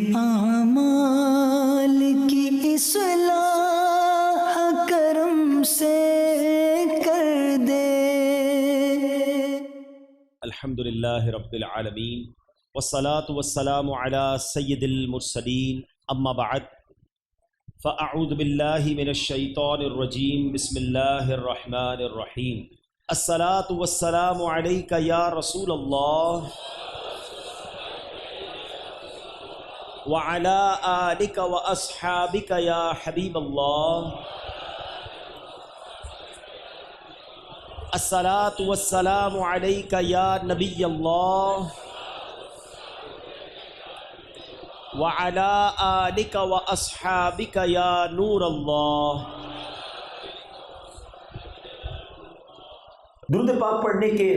اعمال کی اصلاح کرم سے کر دے۔ الحمدللہ رب العالمین والصلاة والسلام علی سید المرسلین، اما بعد فاعوذ باللہ من الشیطان الرجیم، بسم اللہ الرحمن الرحیم۔ الصلاة والسلام علیک یا رسول اللہ وعلی آلک واصحابک یا حبیب اللہ۔ الصلاۃ والسلام علیک یا نبی اللہ وعلی آلک واصحابک یا نور اللہ۔ درود پاک پڑھنے کے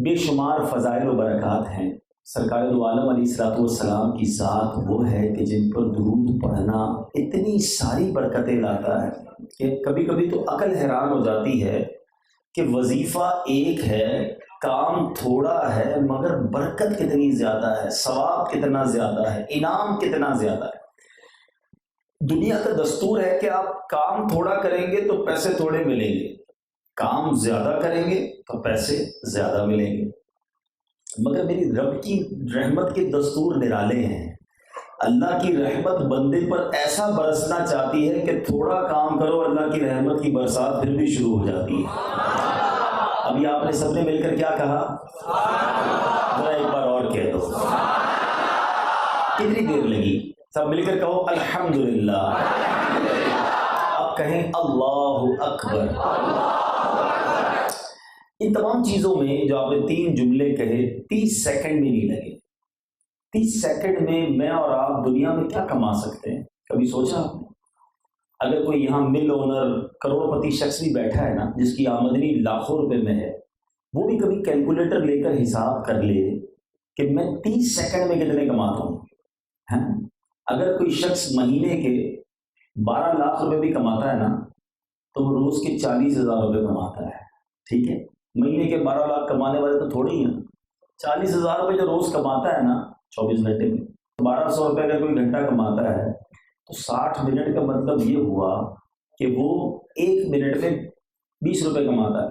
بے شمار فضائل و برکات ہیں۔ سرکار دو عالم علیہ الصلوۃ والسلام کی ذات وہ ہے کہ جن پر درود پڑھنا اتنی ساری برکتیں لاتا ہے کہ کبھی کبھی تو عقل حیران ہو جاتی ہے کہ وظیفہ ایک ہے، کام تھوڑا ہے، مگر برکت کتنی زیادہ ہے، ثواب کتنا زیادہ ہے، انعام کتنا زیادہ ہے۔ دنیا کا دستور ہے کہ آپ کام تھوڑا کریں گے تو پیسے تھوڑے ملیں گے، کام زیادہ کریں گے تو پیسے زیادہ ملیں گے، مگر میری رب کی رحمت کے دستور نرالے ہیں۔ اللہ کی رحمت بندے پر ایسا برسنا چاہتی ہے کہ تھوڑا کام کرو، اللہ کی رحمت کی برسات پھر بھی شروع ہو جاتی ہے۔ ابھی آپ نے سب نے مل کر کیا کہا؟ ذرا ایک بار اور کہہ دو۔ کتنی دیر لگی؟ سب مل کر کہو الحمدللہ۔ اب کہیں اللہ اکبر۔ ان تمام چیزوں میں جو آپ نے 3 جملے کہے 30 سیکنڈ میں نہیں لگے۔ 30 سیکنڈ میں اور آپ دنیا میں کیا کما سکتے ہیں؟ کبھی سوچا آپ نے؟ اگر کوئی یہاں مل اونر کروڑ پتی شخص بھی بیٹھا ہے نا، جس کی آمدنی لاکھوں روپے میں ہے، وہ بھی کبھی کیلکولیٹر لے کر حساب کر لے کہ میں 30 سیکنڈ میں کتنے کماتا ہوں۔ اگر کوئی شخص مہینے کے 12 لاکھ روپے بھی کماتا ہے نا، تو وہ روز کے 40,000 روپے کماتا ہے۔ ٹھیک ہے، مہینے کے 12 لاکھ کمانے والے تو تھوڑے ہی ہیں۔ 40,000 روپے جو روز کماتا ہے نا 24 گھنٹے میں، 1200 روپے اگر کوئی گھنٹہ کماتا ہے تو 60 منٹ کا مطلب یہ ہوا کہ وہ 1 منٹ میں 20 روپے کماتا ہے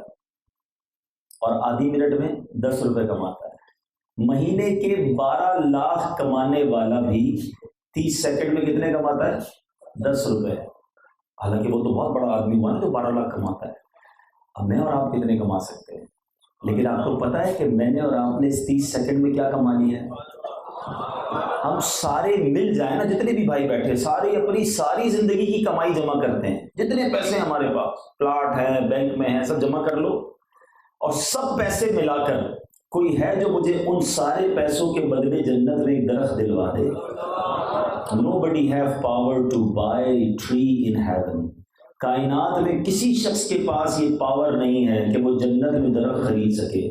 اور آدھی منٹ میں 10 روپے کماتا ہے۔ مہینے کے 12 لاکھ کمانے والا بھی 30 سیکنڈ میں کتنے کماتا ہے؟ 10 روپے۔ حالانکہ وہ تو بہت بڑا آدمی ہوا نا جو 12 لاکھ کماتا ہے۔ اب میں اور آپ کتنے کما سکتے ہیں؟ لیکن آپ کو پتا ہے کہ میں نے اور آپ نے اس 30 سیکنڈ میں کیا کما لیا ہے؟ ہم سارے مل جائیں نا، جتنے بھی بھائی بیٹھے، سارے اپنی ساری زندگی کی کمائی جمع کرتے ہیں، جتنے پیسے ہمارے پاس پلاٹ ہے، بینک میں ہے، سب جمع کر لو، اور سب پیسے ملا کر کوئی ہے جو مجھے ان سارے پیسوں کے بدلے جنت میں ایک درخت دلوا دے؟ Nobody have power to buy a tree in heaven۔ کائنات میں کسی شخص کے پاس یہ پاور نہیں ہے کہ وہ جنت میں درخت خرید سکے،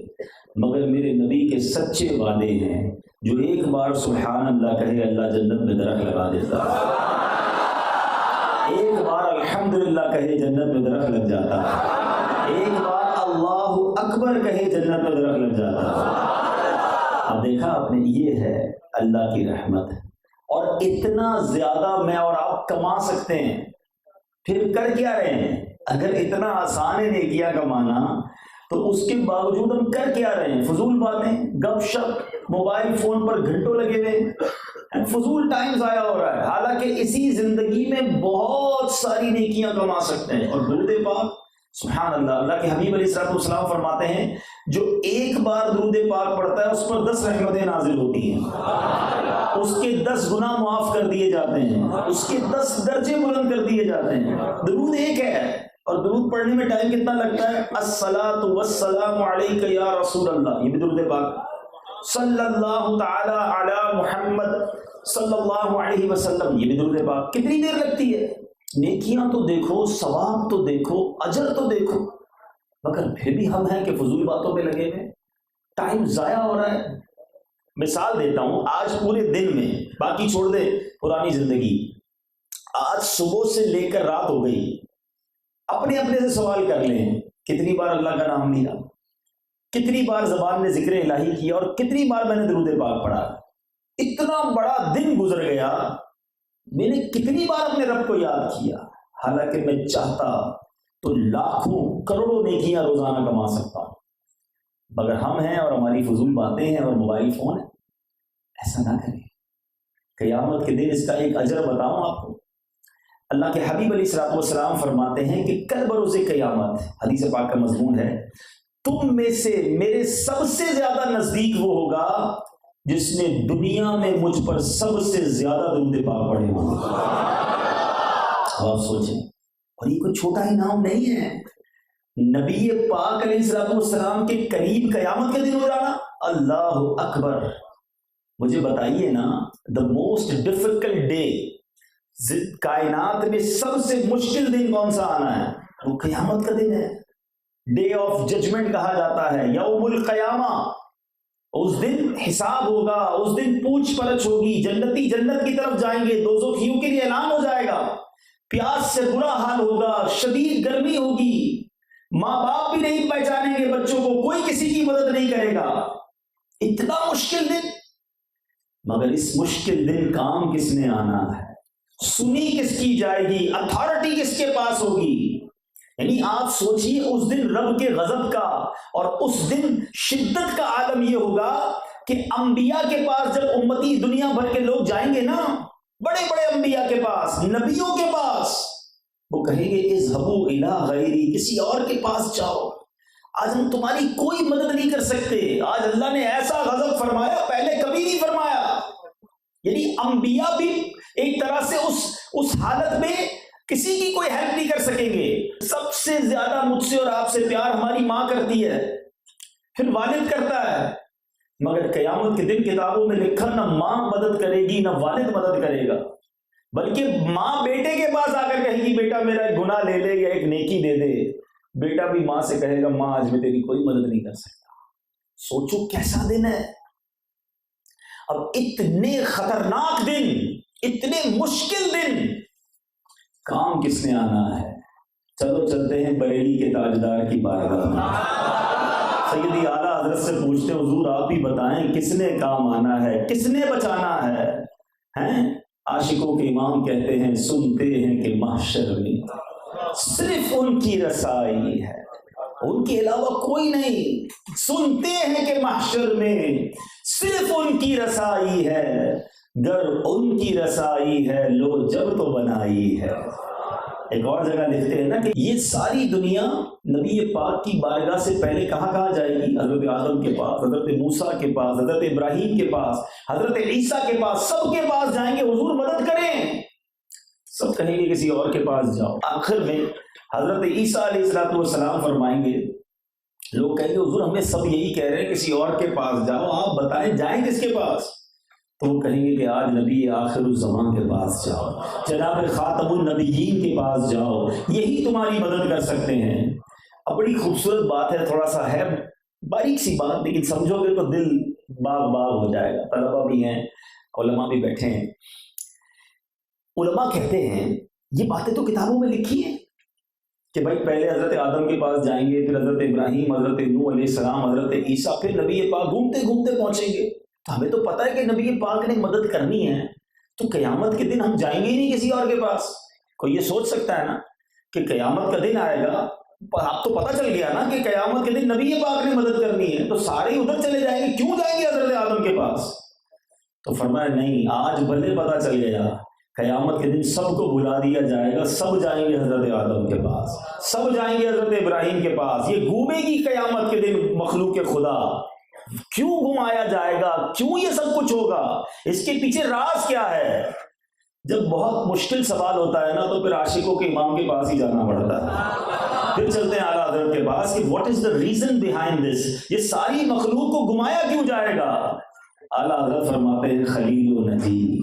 مگر میرے نبی کے سچے وعدے ہیں، جو ایک بار سبحان اللہ کہے اللہ جنت میں درخت لگا دیتا ہے، ایک بار الحمدللہ کہے جنت میں درخت لگ جاتا ہے، ایک بار اللہ اکبر کہے جنت میں درخت لگ جاتا ہے۔ اب دیکھا آپ نے، یہ ہے اللہ کی رحمت، اور اتنا زیادہ میں اور آپ کما سکتے ہیں، پھر کر کیا رہے ہیں؟ اگر اتنا آسان ہے نیکیاں کمانا تو اس کے باوجود ہم کر کیا رہے ہیں؟ فضول باتیں، گپ شپ، موبائل فون پر گھنٹوں لگے ہوئے، فضول ٹائم ضائع ہو رہا ہے، حالانکہ اسی زندگی میں بہت ساری نیکیاں کما سکتے ہیں۔ اور درود پاک، سبحان اللہ، اللہ کے حبیب علیہ الصلوۃ والسلام فرماتے ہیں جو ایک بار درود پاک پڑھتا ہے اس پر 10 رحمتیں نازل ہوتی ہیں، اس کے 10 گناہ معاف کر دیے جاتے ہیں، اس کے 10 درجے بلند کر دیے جاتے ہیں۔ درود ایک ہے، اور درود پڑھنے میں ٹائم کتنا لگتا ہے؟ الصلاۃ والسلام علیک یا رسول اللہ، یہ بھی درود پاک۔ صلی اللہ تعالی علی محمد صلی اللہ علیہ وسلم، یہ بھی درود پاک۔ کتنی دیر لگتی ہے؟ نیکیاں تو دیکھو، ثواب تو دیکھو، اجر تو دیکھو، مگر پھر بھی ہم ہیں کہ فضول باتوں پہ لگے ہوئے، ٹائم ضائع ہو رہا ہے۔ مثال دیتا ہوں، آج پورے دن میں، باقی چھوڑ دے پرانی زندگی، آج صبح سے لے کر رات ہو گئی، اپنے اپنے سے سوال کر لیں کتنی بار اللہ کا نام لیا، کتنی بار زبان نے ذکر الہی کیا، اور کتنی بار میں نے درود پاک پڑھا۔ اتنا بڑا دن گزر گیا، میں نے کتنی بار اپنے رب کو یاد کیا، حالانکہ میں چاہتا تو لاکھوں کروڑوں نیکیاں روزانہ کما سکتا ہوں، مگر ہم ہیں اور ہماری فضول باتیں ہیں اور موبائل فون ہے۔ ایسا نہ کریں، قیامت کے دن اس کا ایک اجر بتاؤں آپ کو۔ اللہ کے حبیب علیہ الصلوۃ والسلام فرماتے ہیں کہ کل بروز قیامت، حدیث پاک کا مضمون ہے، تم میں سے میرے سب سے زیادہ نزدیک وہ ہوگا جس نے دنیا میں مجھ پر سب سے زیادہ درود پاک پڑھے ہوں۔ آپ سوچیں، اور یہ کوئی چھوٹا انعام نہیں ہے، نبی پاک علیہ الصلوۃ والسلام کے قریب قیامت کے دن ہو جانا۔ اللہ اکبر! مجھے بتائیے نا، دا موسٹ ڈیفیکلٹ ڈے، کائنات میں سب سے مشکل دن کون سا آنا ہے؟ وہ قیامت کا دن ہے، ڈے آف ججمنٹ کہا جاتا ہے، یوم القیامہ۔ اس دن حساب ہوگا، اس دن پوچھ پرچھ ہوگی، جنتی جنت کی طرف جائیں گے، دوزخیوں کے لیے اعلان ہو جائے گا، پیاس سے برا حال ہوگا، شدید گرمی ہوگی، ماں باپ بھی نہیں پہچانیں گے بچوں کو، کوئی کسی کی مدد نہیں کرے گا، اتنا مشکل دن۔ مگر اس مشکل دن کام کس نے آنا ہے، سنی کس کی جائے گی، اتھارٹی کس کے پاس ہوگی؟ یعنی آپ سوچئے اس دن رب کے غضب کا اور اس دن شدت کا عالم یہ ہوگا کہ انبیاء کے پاس جب امتی دنیا بھر کے لوگ جائیں گے نا، بڑے بڑے انبیاء کے پاس، نبیوں کے پاس، وہ کہیں گے اذهبوا الی غیری، کسی اور کے پاس جاؤ، آج ہم تمہاری کوئی مدد نہیں کر سکتے، آج اللہ نے ایسا غضب فرمایا پہلے کبھی نہیں فرمایا۔ یعنی انبیاء بھی ایک طرح سے اس حالت میں کسی کی کوئی ہیلپ نہیں کر سکیں گے۔ سب سے زیادہ مجھ سے اور آپ سے پیار ہماری ماں کرتی ہے، پھر والد کرتا ہے، مگر قیامت کے دن کتابوں میں لکھا نہ ماں مدد کرے گی نہ والد مدد کرے گا، بلکہ ماں بیٹے کے پاس آ کر کہے گی بیٹا میرا ایک گناہ لے لے یا ایک نیکی دے دے، بیٹا بھی ماں سے کہے گا ماں آج میں تیری کوئی مدد نہیں کر سکتا۔ سوچو کیسا دن ہے۔ اب اتنے خطرناک دن، اتنے مشکل دن، کام کس نے آنا ہے؟ چلو چلتے ہیں بریلی کے تاجدار کی بارگاہ میں، سیدی اعلیٰ حضرت سے پوچھتے ہیں حضور آپ ہی بتائیں کس نے کام آنا ہے، کس نے بچانا ہے؟ ہیں عاشقوں کے امام کہتے ہیں سنتے ہیں کہ محشر میں صرف ان کی رسائی ہے، ان کے علاوہ کوئی نہیں، سنتے ہیں کہ محشر میں صرف ان کی رسائی ہے، گر ان کی رسائی ہے لو جب تو بنائی ہے۔ ایک اور جگہ لکھتے ہیں نا کہ یہ ساری دنیا نبی پاک کی بارگاہ سے پہلے کہاں جائے گی؟ حضرت آدم کے پاس، حضرت موسیٰ کے پاس، حضرت ابراہیم کے پاس، حضرت عیسیٰ کے پاس، سب کے پاس جائیں گے حضور مدد کریں، سب کہیں گے کسی اور کے پاس جاؤ۔ آخر میں حضرت عیسیٰ علیہ السلام فرمائیں گے، لوگ کہیں گے حضور ہمیں سب یہی کہہ رہے ہیں کسی اور کے پاس جاؤ، آپ بتائیں جائیں کس کے پاس؟ تو وہ کہیں گے کہ آج نبی آخر الزمان کے پاس جاؤ، جناب خاتم النبیین کے پاس جاؤ، یہی تمہاری مدد کر سکتے ہیں۔ اب بڑی خوبصورت بات ہے، تھوڑا سا ہے باریک سی بات، لیکن سمجھو گے تو دل باغ باغ ہو جائے گا۔ طلبہ بھی ہیں، علماء بھی بیٹھے ہیں۔ علماء کہتے ہیں یہ باتیں تو کتابوں میں لکھی ہیں کہ بھائی پہلے حضرت آدم کے پاس جائیں گے، پھر حضرت ابراہیم، حضرت نوح علیہ السلام، حضرت عیسیٰ، پھر نبی پاک گھومتے گھومتے پہنچیں گے۔ تو ہمیں تو پتہ ہے کہ نبی پاک نے مدد کرنی ہے، تو قیامت کے دن ہم جائیں گے ہی نہیں کسی اور کے پاس۔ کوئی یہ سوچ سکتا ہے نا کہ قیامت کا دن آئے گا، آپ تو پتہ چل گیا نا کہ قیامت کے دن نبی پاک نے مدد کرنی ہے، تو سارے ادھر چلے جائیں گے، کیوں جائیں گے حضرت آدم کے پاس؟ تو فرمایا نہیں، آج بھلے پتہ چل گیا، قیامت کے دن سب کو بلا دیا جائے گا، سب جائیں گے حضرت آدم کے پاس، سب جائیں گے حضرت ابراہیم کے پاس۔ یہ گھومے گی قیامت کے دن مخلوق خدا، کیوں گھمایا جائے گا، کیوں یہ سب کچھ ہوگا، اس کے پیچھے راز کیا ہے؟ جب بہت مشکل سوال ہوتا ہے نا تو پھر عاشقوں کے امام کے پاس ہی جانا پڑتا ہے، پھر چلتے ہیں اعلیٰ حضرت کے پاس کہ what is the reason behind this, یہ ساری مخلوق کو گھمایا کیوں جائے گا؟ اعلیٰ حضرت فرماتے ہیں خلیل و نجی،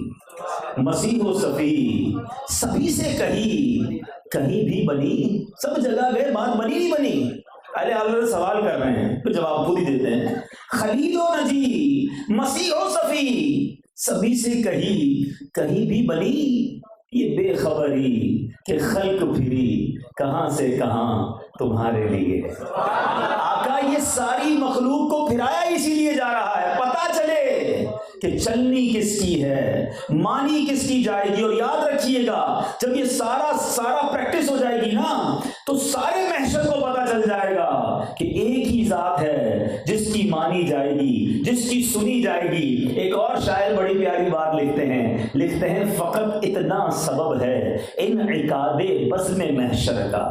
مسیح و صفی، سبھی سے کہیں بھی بنی، سب جگہ گئے بات بنی نہیں بنی؟ اہل حضرت سوال کر رہے ہیں پھر جواب خود ہی دیتے ہیں، خلیل و نجی، مسیح و صفی، سبھی سے کہیں بھی بنی، یہ بے خبری کہ خلق پھری کہاں سے کہاں تمہارے لیے۔ آقا یہ ساری مخلوق کو پھرایا اسی لیے جا رہا ہے، پتہ چلے کہ چلنی کس کی ہے، مانی کس کی جائے گی. اور یاد رکھیے گا جب یہ سارا پریکٹس ہو جائے گی نا تو سارے محشر کو پتا چل جائے گا کہ ایک ہی ذات ہے جس کی مانی جائے گی، جس کی سنی جائے گی. ایک اور شاعر بڑی پیاری بات لکھتے ہیں فقط اتنا سبب ہے انعقاد بزم محشر کا.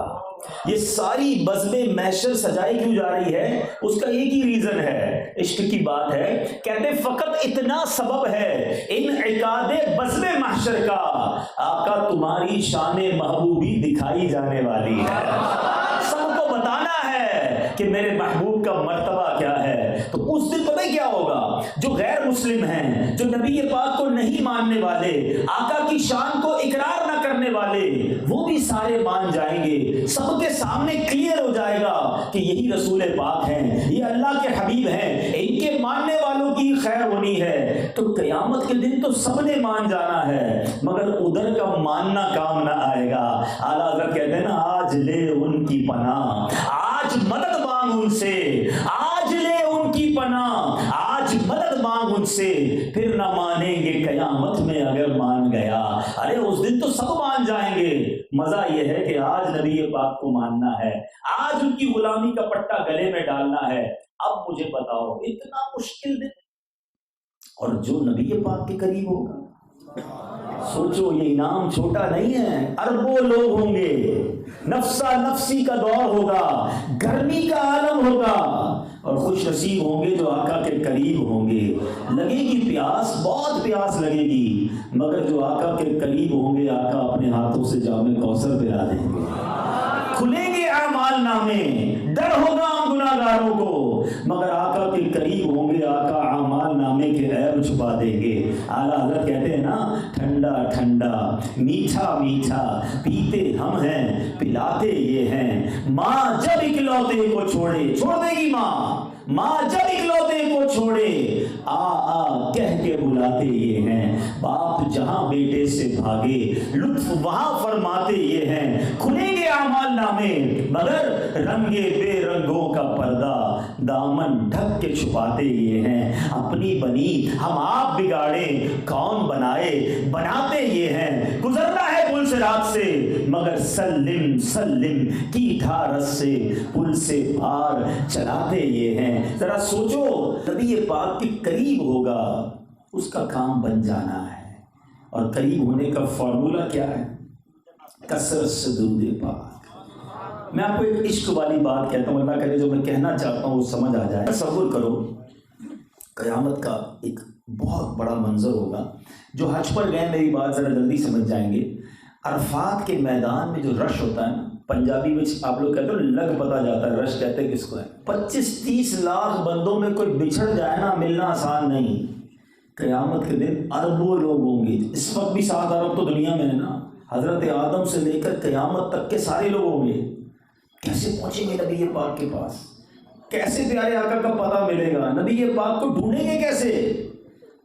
یہ ساری بزم محشر سجائی کیوں جا رہی ہے؟ اس کا ایک ہی ریزن ہے، عشق کی بات ہے. کہتے فقط اتنا سبب ہے انعقاد بزم محشر کا، آقا تمہاری شان محبوبی دکھائی جانے والی ہے. سب کو بتانا ہے کہ میرے محبوب کا مرتبہ کیا ہے. تو اس دن پتہ کیا ہوگا؟ جو غیر مسلم ہیں، جو نبی پاک کو نہیں ماننے والے، آقا کی شان کو اقرار نہ کرنے والے، وہ بھی سارے مان جائیں گے. سب کے سامنے کلیئر ہو جائے گا کہ یہی رسول پاک ہیں، یہ اللہ کے حبیب ہیں، ان کے ماننے والوں کی خیر ہونی ہے. تو قیامت کے دن تو سب نے مان جانا ہے، مگر ادھر کا ماننا کام نہ آئے گا. اعلیٰ حضرت کہتے ہیں نا آج لے ان کی پناہ، آج مدد مانگ ان سے، آج لے ان کی پناہ، آج مدد مانگ ان سے، پھر نہ مانیں گے قیامت میں اگر مان گیا. ارے اس دن تو سب مان جائیں گے. مزہ یہ ہے کہ آج نبی پاک کو ماننا ہے، آج ان کی غلامی کا پٹا گلے میں ڈالنا ہے. اب مجھے بتاؤ اتنا مشکل دن، اور جو نبی پاک کے قریب ہوگا، سوچو یہ انعام چھوٹا نہیں ہے. اربوں لوگ ہوں گے، نفسا نفسی کا دور ہوگا، گرمی کا عالم ہوگا، اور خوش نصیب ہوں گے جو آقا کے قریب ہوں گے. لگے گی پیاس، بہت پیاس لگے گی، مگر جو آقا کے قریب ہوں گے آقا اپنے ہاتھوں سے جام کوثر پلا دیں گے. کھلیں گے اعمال نامے، ڈر ہوگا ہم گناہگاروں کو، مگر آقا کے قریب ہوں گے آقا اعمال نامے کے عیب چھپا دیں گے. اعلیٰ حضرت کہتے ہیں نا ٹھنڈا ٹھنڈا میٹھا میٹھا پیتے ہم ہیں پلاتے یہ ہیں. ماں جب اکلوتے کو چھوڑے، چھوڑ دے گی ماں جب اکلوتے کو چھوڑے، آ کہہ کے بلاتے یہ ہیں. باپ جہاں بیٹے سے بھاگے، لطف وہاں فرماتے یہ ہیں. کھلیں گے اعمال نامے، مگر رنگے بے رنگوں کا پردہ دامن ڈھک کے چھپاتے یہ ہیں. اپنی بنی ہم آپ بگاڑے، کون بنائے بناتے یہ ہیں. گزرنا ہے پل سے رات سے، مگر سلم سلم کی ڈھارس سے پل سے پار چلاتے یہ ہیں. ذرا سوچو نبی پاک کے قریب ہوگا، اس کا کام بن جانا ہے. اور قریب ہونے کا فارمولا کیا ہے؟ کثرت سے درود پاک. میں آپ کو ایک عشق والی بات کہتا ہوں، اللہ کرے جو میں کہنا چاہتا ہوں وہ سمجھ آ جائے. تصور کرو قیامت کا ایک بہت بڑا منظر ہوگا. جو حج پر گئے میری بات ذرا جلدی سمجھ جائیں گے. عرفات کے میدان میں جو رش ہوتا ہے نا، پنجابی میں آپ لوگ کہتے ہو لگ پتا جاتا ہے، رش کہتے ہیں کس کو ہے. 25-30 لاکھ بندوں میں کوئی بچھڑ جائے نا، ملنا آسان نہیں. قیامت کے دن اربوں لوگ ہوں گے. اس وقت بھی 7 ارب تو دنیا میں ہے نا، حضرت آدم سے لے کر قیامت تک کے سارے لوگ ہوں گے. کیسے پہنچیں گے نبی پاک کے پاس؟ کیسے پیارے آقا کا پتہ ملے گا؟ نبی پاک کو ڈھونڈیں گے کیسے؟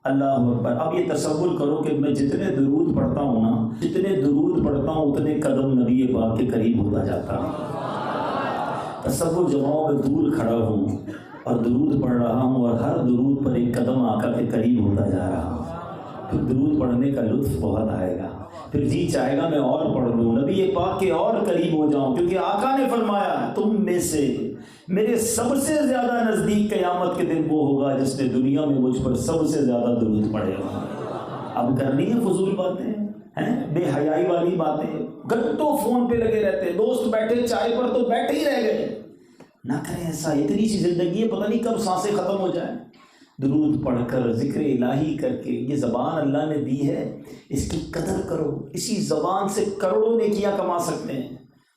اللہ اکبر. اب یہ تصور کرو کہ میں جتنے درود پڑھتا ہوں نا، جتنے درود پڑھتا ہوں اتنے قدم نبی پاک کے قریب ہوتا جاتا ہوں. تصور جماؤ میں دور کھڑا ہوں اور درود پڑھ رہا ہوں، اور ہر درود پر ایک قدم آقا کے قریب ہوتا جا رہا ہوں. پھر درود پڑھنے کا لطف بہت آئے گا. پھر جی چاہے گا میں اور پڑھ لوں، نبی پاک کے اور قریب ہو جاؤں، کیونکہ آقا نے فرمایا تم میں سے میرے سب سے زیادہ نزدیک قیامت کے دن وہ ہوگا جس نے دنیا میں مجھ پر سب سے زیادہ درود پڑھے گا. اب کرنی ہے فضول باتیں ہیں، بے حیائی والی باتیں. گھنٹوں فون پہ لگے رہتے، دوست بیٹھے چائے پر تو بیٹھے ہی رہ گئے. نہ کریں ایسا. اتنی سی زندگی ہے، پتہ نہیں کب سانسیں ختم ہو جائیں. درود پڑھ کر، ذکر الہی کر کے، یہ زبان اللہ نے دی ہے، اس کی قدر کرو. اسی زبان سے کروڑوں نیکیاں کما سکتے ہیں،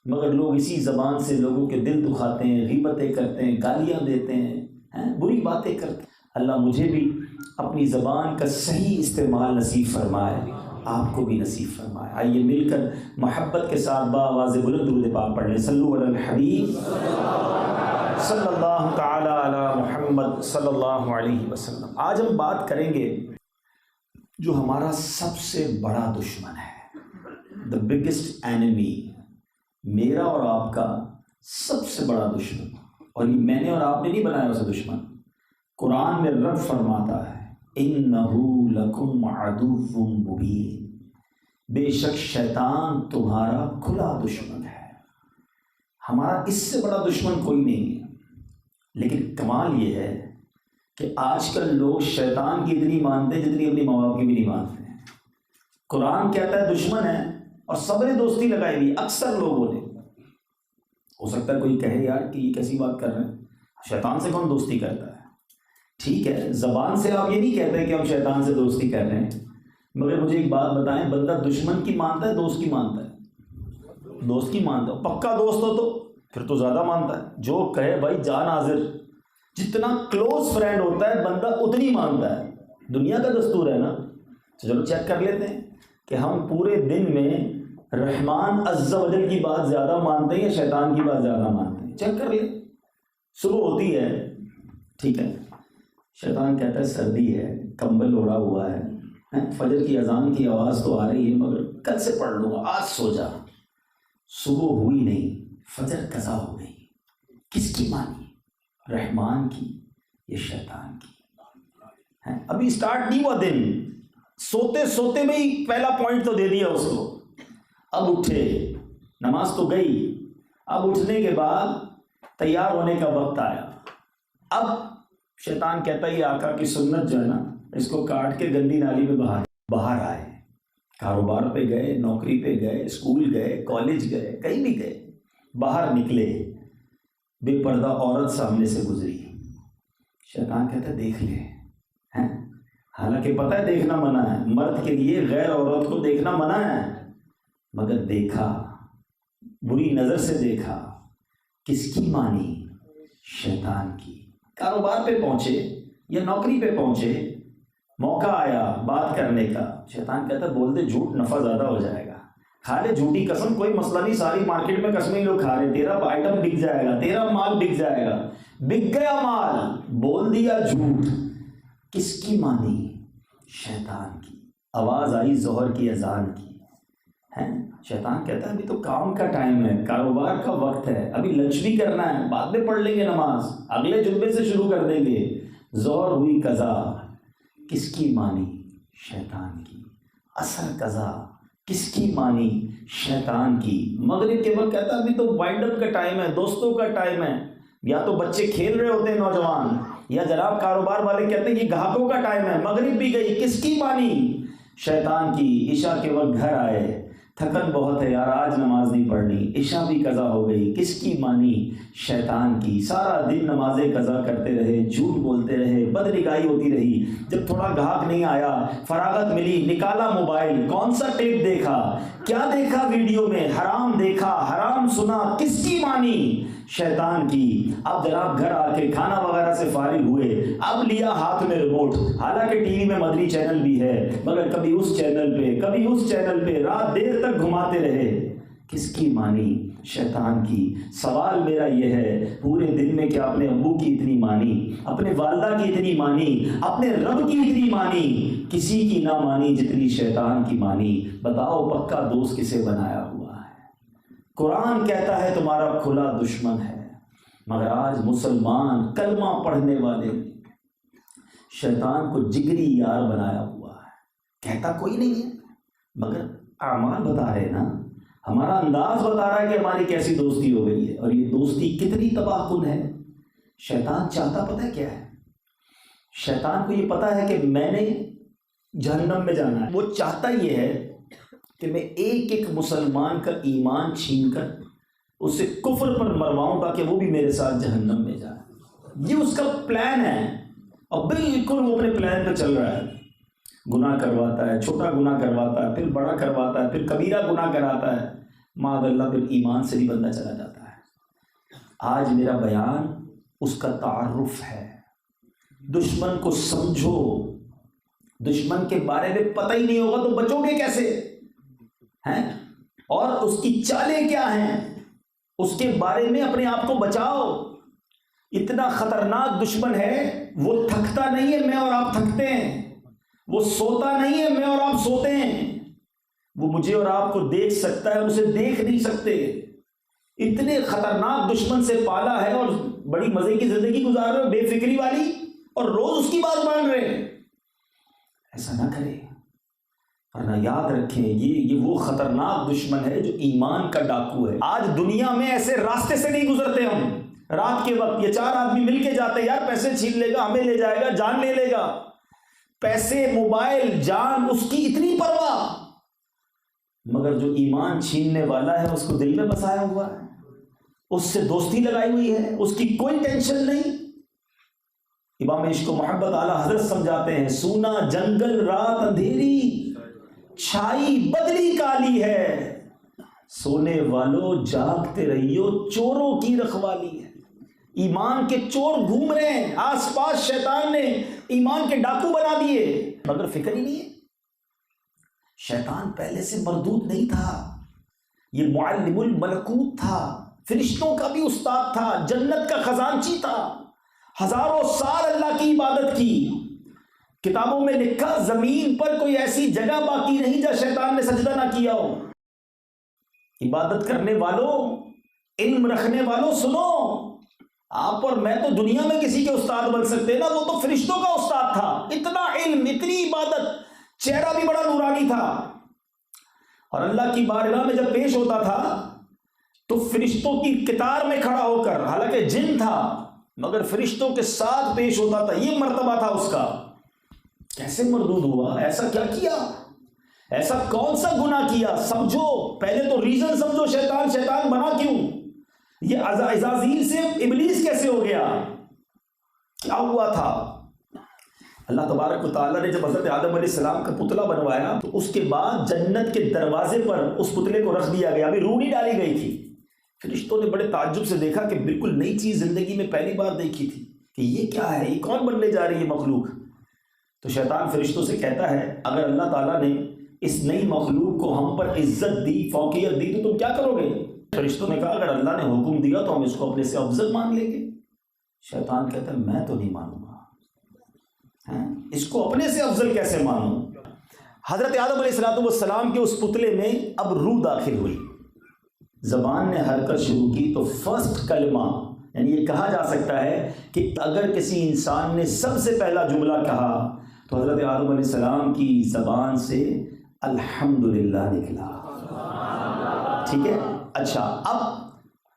مگر لوگ اسی زبان سے لوگوں کے دل دکھاتے ہیں، غیبتیں کرتے ہیں، گالیاں دیتے ہیں، بری باتیں کرتے ہیں. اللہ مجھے بھی اپنی زبان کا صحیح استعمال نصیب فرمائے، آپ کو بھی نصیب فرمائے. آئیے مل کر محبت کے ساتھ بآواز بلند درود پاک پڑھ لیں. صلو علی الحبیب صلی اللہ تعالی علی محمد صلی اللہ علیہ وسلم. آج ہم بات کریں گے جو ہمارا سب سے بڑا دشمن ہے، the biggest enemy، میرا اور آپ کا سب سے بڑا دشمن. اور یہ میں نے اور آپ نے نہیں بنایا اسے دشمن. قرآن میں رب فرماتا ہے انہو لکم عدو مبین، بے شک شیطان تمہارا کھلا دشمن ہے۔ ہمارا اس سے بڑا دشمن کوئی نہیں ہے۔ لیکن کمال یہ ہے کہ آج کل لوگ شیطان کی اتنی مانتے ہیں جتنی اپنی ماں باپ کی بھی نہیں مانتے ہیں۔ قرآن کہتا ہے دشمن ہے اور صبر دوستی لگائی ہوئی اکثر لوگوں نے۔ ہو سکتا ہے کوئی کہے یار کہ یہ کیسی بات کر رہے ہیں، شیطان سے کون دوستی کرتا ہے؟ ٹھیک ہے، زبان سے آپ یہ نہیں کہتے کہ ہم شیطان سے دوستی کر رہے ہیں، مگر مجھے ایک بات بتائیں، بندہ دشمن کی مانتا ہے دوست کی مانتا ہے؟ دوست کی مانتا ہے، پکا دوست ہو تو پھر تو زیادہ مانتا ہے۔ جو کہے بھائی جان حاضر، جتنا کلوز فرینڈ ہوتا ہے بندہ اتنی مانتا ہے۔ دنیا کا دستور ہے نا۔ تو چلو چیک کر لیتے ہیں کہ ہم پورے دن میں رحمان عز و جل کی بات زیادہ مانتے ہیں یا شیطان کی بات زیادہ مانتے ہیں؟ چیک کر لیں۔ صبح ہوتی ہے، ٹھیک ہے، شیطان کہتا ہے سردی ہے، کمبل اوڑھا ہوا ہے، فجر کی اذان کی آواز تو آ رہی ہے مگر کل سے پڑھ لوں گا، آج سو جا۔ صبح ہوئی نہیں، فجر قضا ہو گئی، کس کی مانی؟ رحمان کی یا شیطان کی؟ ابھی سٹارٹ نہیں ہوا دن، سوتے سوتے میں ہی پہلا پوائنٹ تو دے دیا اس کو۔ اب اٹھے، نماز تو گئی، اب اٹھنے کے بعد تیار ہونے کا وقت آیا۔ اب شیطان کہتا ہے یہ آقا کی سنت جو ہے نا، اس کو کاٹ کے گندی نالی میں باہر آئے۔ کاروبار پہ گئے، نوکری پہ گئے، اسکول گئے، کالج گئے، کہیں بھی گئے، باہر نکلے، بے پردہ عورت سامنے سے گزری۔ شیطان کہتا ہے دیکھ لے، حالانکہ پتہ ہے دیکھنا منع ہے، مرد کے لیے غیر عورت کو دیکھنا منع ہے، مگر دیکھا، بری نظر سے دیکھا۔ کس کی مانی؟ شیطان کی۔ کاروبار پہ پہنچے یا نوکری پہ پہنچے، موقع آیا بات کرنے کا، شیطان کہتا ہے بول دے جھوٹ، نفع زیادہ ہو جائے گا، کھا لے جھوٹی قسم، کوئی مسئلہ نہیں، ساری مارکیٹ میں قسمیں لوگ کھا رہے، تیرا آئٹم بک جائے گا، تیرا مال بک جائے گا۔ بک گیا مال، بول دیا جھوٹ۔ کس کی مانی؟ شیطان کی۔ آواز آئی ظہر کی اذان کی، شیطان کہتا ہے ابھی تو کام کا ٹائم ہے، کاروبار کا وقت ہے، ابھی لنچ بھی کرنا ہے، بعد میں پڑھ لیں گے نماز، اگلے جمعے سے شروع کر دیں گے۔ ظہر ہوئی قضا، کس کی مانی؟ شیطان کی۔ عصر قضا، کس کی مانی؟ شیطان کی۔ مغرب کے وقت کہتا ہے ابھی تو وائنڈ اپ کا ٹائم ہے، دوستوں کا ٹائم ہے، یا تو بچے کھیل رہے ہوتے ہیں نوجوان، یا جناب کاروبار والے کہتے ہیں یہ گاہکوں کا ٹائم ہے، مغرب بھی گئی، کس کی مانی؟ شیطان کی۔ عشاء کے وقت گھر آئے، تھکن بہت ہے یار آج نماز نہیں پڑھنی، عشاء بھی قضا ہو گئی، کس کی مانی؟ شیطان کی۔ سارا دن نمازیں قضا کرتے رہے، جھوٹ بولتے رہے، بدنگاہی ہوتی رہی، جب تھوڑا گاہک نہیں آیا، فراغت ملی، نکالا موبائل، کون سا ٹیپ دیکھا، کیا دیکھا ویڈیو میں، حرام دیکھا، حرام سنا، کس کی مانی؟ شیطان کی۔ اب جناب گھر آ کے کھانا وغیرہ سے فارغ ہوئے، اب لیا ہاتھ میں ریموٹ، حالانکہ ٹی وی میں مدنی چینل بھی ہے، مگر کبھی اس چینل پہ کبھی اس چینل پہ رات دیر تک گھماتے رہے، کس کی مانی؟ شیطان کی۔ سوال میرا یہ ہے پورے دن میں کیا اپنے ابو کی اتنی مانی، اپنے والدہ کی اتنی مانی، اپنے رب کی اتنی مانی؟ کسی کی نہ مانی جتنی شیطان کی مانی۔ بتاؤ پکا دوست کسے بنایا ہوا ہے؟ قرآن کہتا ہے تمہارا کھلا دشمن ہے، مگر آج مسلمان کلمہ پڑھنے والے شیطان کو جگری یار بنایا ہوا ہے۔ کہتا کوئی نہیں ہے مگر اعمال بتا رہے نا، ہمارا انداز بتا رہا ہے کہ ہماری کیسی دوستی ہو گئی ہے، اور یہ دوستی کتنی تباہ کن ہے۔ شیطان چاہتا پتہ ہے کیا ہے؟ شیطان کو یہ پتا ہے کہ میں نے جہنم میں جانا ہے، وہ چاہتا یہ ہے کہ میں ایک ایک مسلمان کا ایمان چھین کر اسے کفر پر مرواؤں تاکہ وہ بھی میرے ساتھ جہنم میں جائے۔ یہ اس کا پلان ہے، اور بالکل وہ اپنے پلان پہ چل رہا ہے۔ گناہ کرواتا ہے، چھوٹا گناہ کرواتا ہے، پھر بڑا کرواتا ہے، پھر کبیرہ گناہ کراتا ہے، معاذ اللہ پھر ایمان سے بھی بندہ چلا جاتا ہے۔ آج میرا بیان اس کا تعارف ہے۔ دشمن کو سمجھو، دشمن کے بارے میں پتہ ہی نہیں ہوگا تو بچو گے کیسے ہیں؟ اور اس کی چالیں کیا ہیں، اس کے بارے میں اپنے آپ کو بچاؤ۔ اتنا خطرناک دشمن ہے، وہ تھکتا نہیں ہے، میں اور آپ تھکتے ہیں، وہ سوتا نہیں ہے، میں اور آپ سوتے ہیں، وہ مجھے اور آپ کو دیکھ سکتا ہے، اسے دیکھ نہیں سکتے۔ اتنے خطرناک دشمن سے پالا ہے، اور بڑی مزے کی زندگی گزار رہے ہو بے فکری والی، اور روز اس کی بات مان رہے ہیں۔ ایسا نہ کرے، ورنہ یاد رکھیں یہ وہ خطرناک دشمن ہے جو ایمان کا ڈاکو ہے۔ آج دنیا میں ایسے راستے سے نہیں گزرتے ہم، رات کے وقت یہ 4 آدمی مل کے جاتے ہیں، یار پیسے چھین لے گا، ہمیں لے جائے گا، جان لے لے گا، پیسے، موبائل، جان، اس کی اتنی پرواہ، مگر جو ایمان چھیننے والا ہے اس کو دل میں بسایا ہوا ہے، اس سے دوستی لگائی ہوئی ہے، اس کی کوئی ٹینشن نہیں۔ امام عشق و محبت اعلیٰ حضرت سمجھاتے ہیں، سونا جنگل رات اندھیری، چھائی بدلی کالی ہے، سونے والوں جاگتے رہیو چوروں کی رکھوالی ہے۔ ایمان کے چور گھوم رہے ہیں آس پاس، شیطان نے ایمان کے ڈاکو بنا دیے، مگر فکر ہی نہیں ہے۔ شیطان پہلے سے مردود نہیں تھا، یہ معلم الملکوت تھا، فرشتوں کا بھی استاد تھا، جنت کا خزانچی تھا، ہزاروں سال اللہ کی عبادت کی۔ کتابوں میں لکھا زمین پر کوئی ایسی جگہ باقی نہیں جہاں شیطان نے سجدہ نہ کیا ہو۔ عبادت کرنے والوں، علم رکھنے والوں، سنو، آپ اور میں تو دنیا میں کسی کے استاد بن سکتے نا، وہ تو فرشتوں کا استاد تھا، اتنا علم، اتنی عبادت، چہرہ بھی بڑا نورانی تھا، اور اللہ کی بارگاہ میں جب پیش ہوتا تھا تو فرشتوں کی قطار میں کھڑا ہو کر، حالانکہ جن تھا مگر فرشتوں کے ساتھ پیش ہوتا تھا، یہ مرتبہ تھا اس کا۔ کیسے مردود ہوا؟ ایسا کیا کیا؟ ایسا کون سا گناہ کیا؟ سمجھو، پہلے تو ریزن سمجھو، شیطان بنا کیوں؟ یہ عزازیل سے ابلیس کیسے ہو گیا؟ کیا ہوا تھا؟ اللہ تبارک و تعالیٰ نے جب حضرت آدم علیہ السلام کا پتلا بنوایا تو اس کے بعد جنت کے دروازے پر اس پتلے کو رکھ دیا گیا، ابھی روح نہیں ڈالی گئی تھی۔ فرشتوں نے بڑے تعجب سے دیکھا کہ بالکل نئی چیز زندگی میں پہلی بار دیکھی تھی کہ یہ کیا ہے، یہ کون بننے جا رہی ہے مخلوق؟ تو شیطان فرشتوں سے کہتا ہے، اگر اللہ تعالیٰ نے اس نئی مخلوق کو ہم پر عزت دی، فوقیت دی، تو تم کیا کرو گے؟ فرشتوں نے کہا، اگر اللہ نے حکم دیا تو ہم اس کو اپنے سے افضل مان لیں گے۔ شیطان کہتا ہے، میں تو نہیں مانوں گا، اس کو اپنے سے افضل کیسے مانوں؟ حضرت آدم علیہ السلام کے اس پتلے میں اب روح داخل ہوئی، زبان نے حرکت شروع کی، تو فرسٹ کلمہ، یعنی یہ کہا جا سکتا ہے کہ اگر کسی انسان نے سب سے پہلا جملہ کہا تو حضرت آدم علیہ السلام کی زبان سے الحمدللہ نکلا۔ ٹھیک ہے، اچھا، اب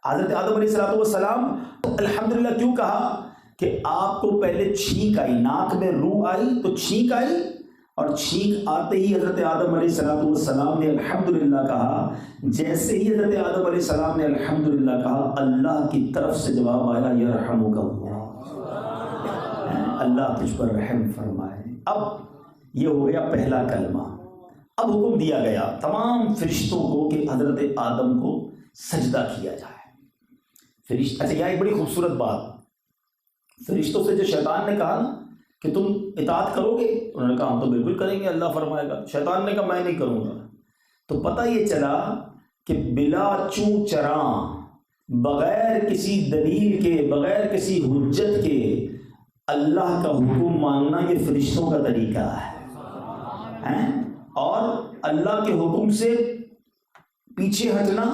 حضرت آدم علیہ السلام الحمدللہ کیوں کہا؟ کہ آپ کو پہلے چھینک آئی، ناک میں روح آئی تو چھینک آئی، اور چھینک آتے ہی حضرت آدم علیہ السلام نے الحمدللہ کہا۔ جیسے ہی حضرت آدم علیہ السلام نے الحمدللہ کہا، اللہ کی طرف سے جواب آیا، یرحمک اللہ، اللہ تجھ پر رحم فرمائے۔ اب یہ ہو گیا پہلا کلمہ۔ اب حکم دیا گیا تمام فرشتوں کو کہ حضرت آدم کو سجدہ کیا جائے۔ اچھا، یہاں ایک بڑی خوبصورت بات، فرشتوں سے جو شیطان نے کہا نا کہ تم اطاعت کرو گے، انہوں نے کہا ہم تو بالکل کریں گے، اللہ فرمائے گا۔ شیطان نے کہا میں نہیں کروں گا۔ تو پتہ یہ چلا کہ بلا چوں چراں، بغیر کسی دلیل کے، بغیر کسی حجت کے اللہ کا حکم ماننا یہ فرشتوں کا طریقہ ہے، اور اللہ کے حکم سے پیچھے ہٹنا،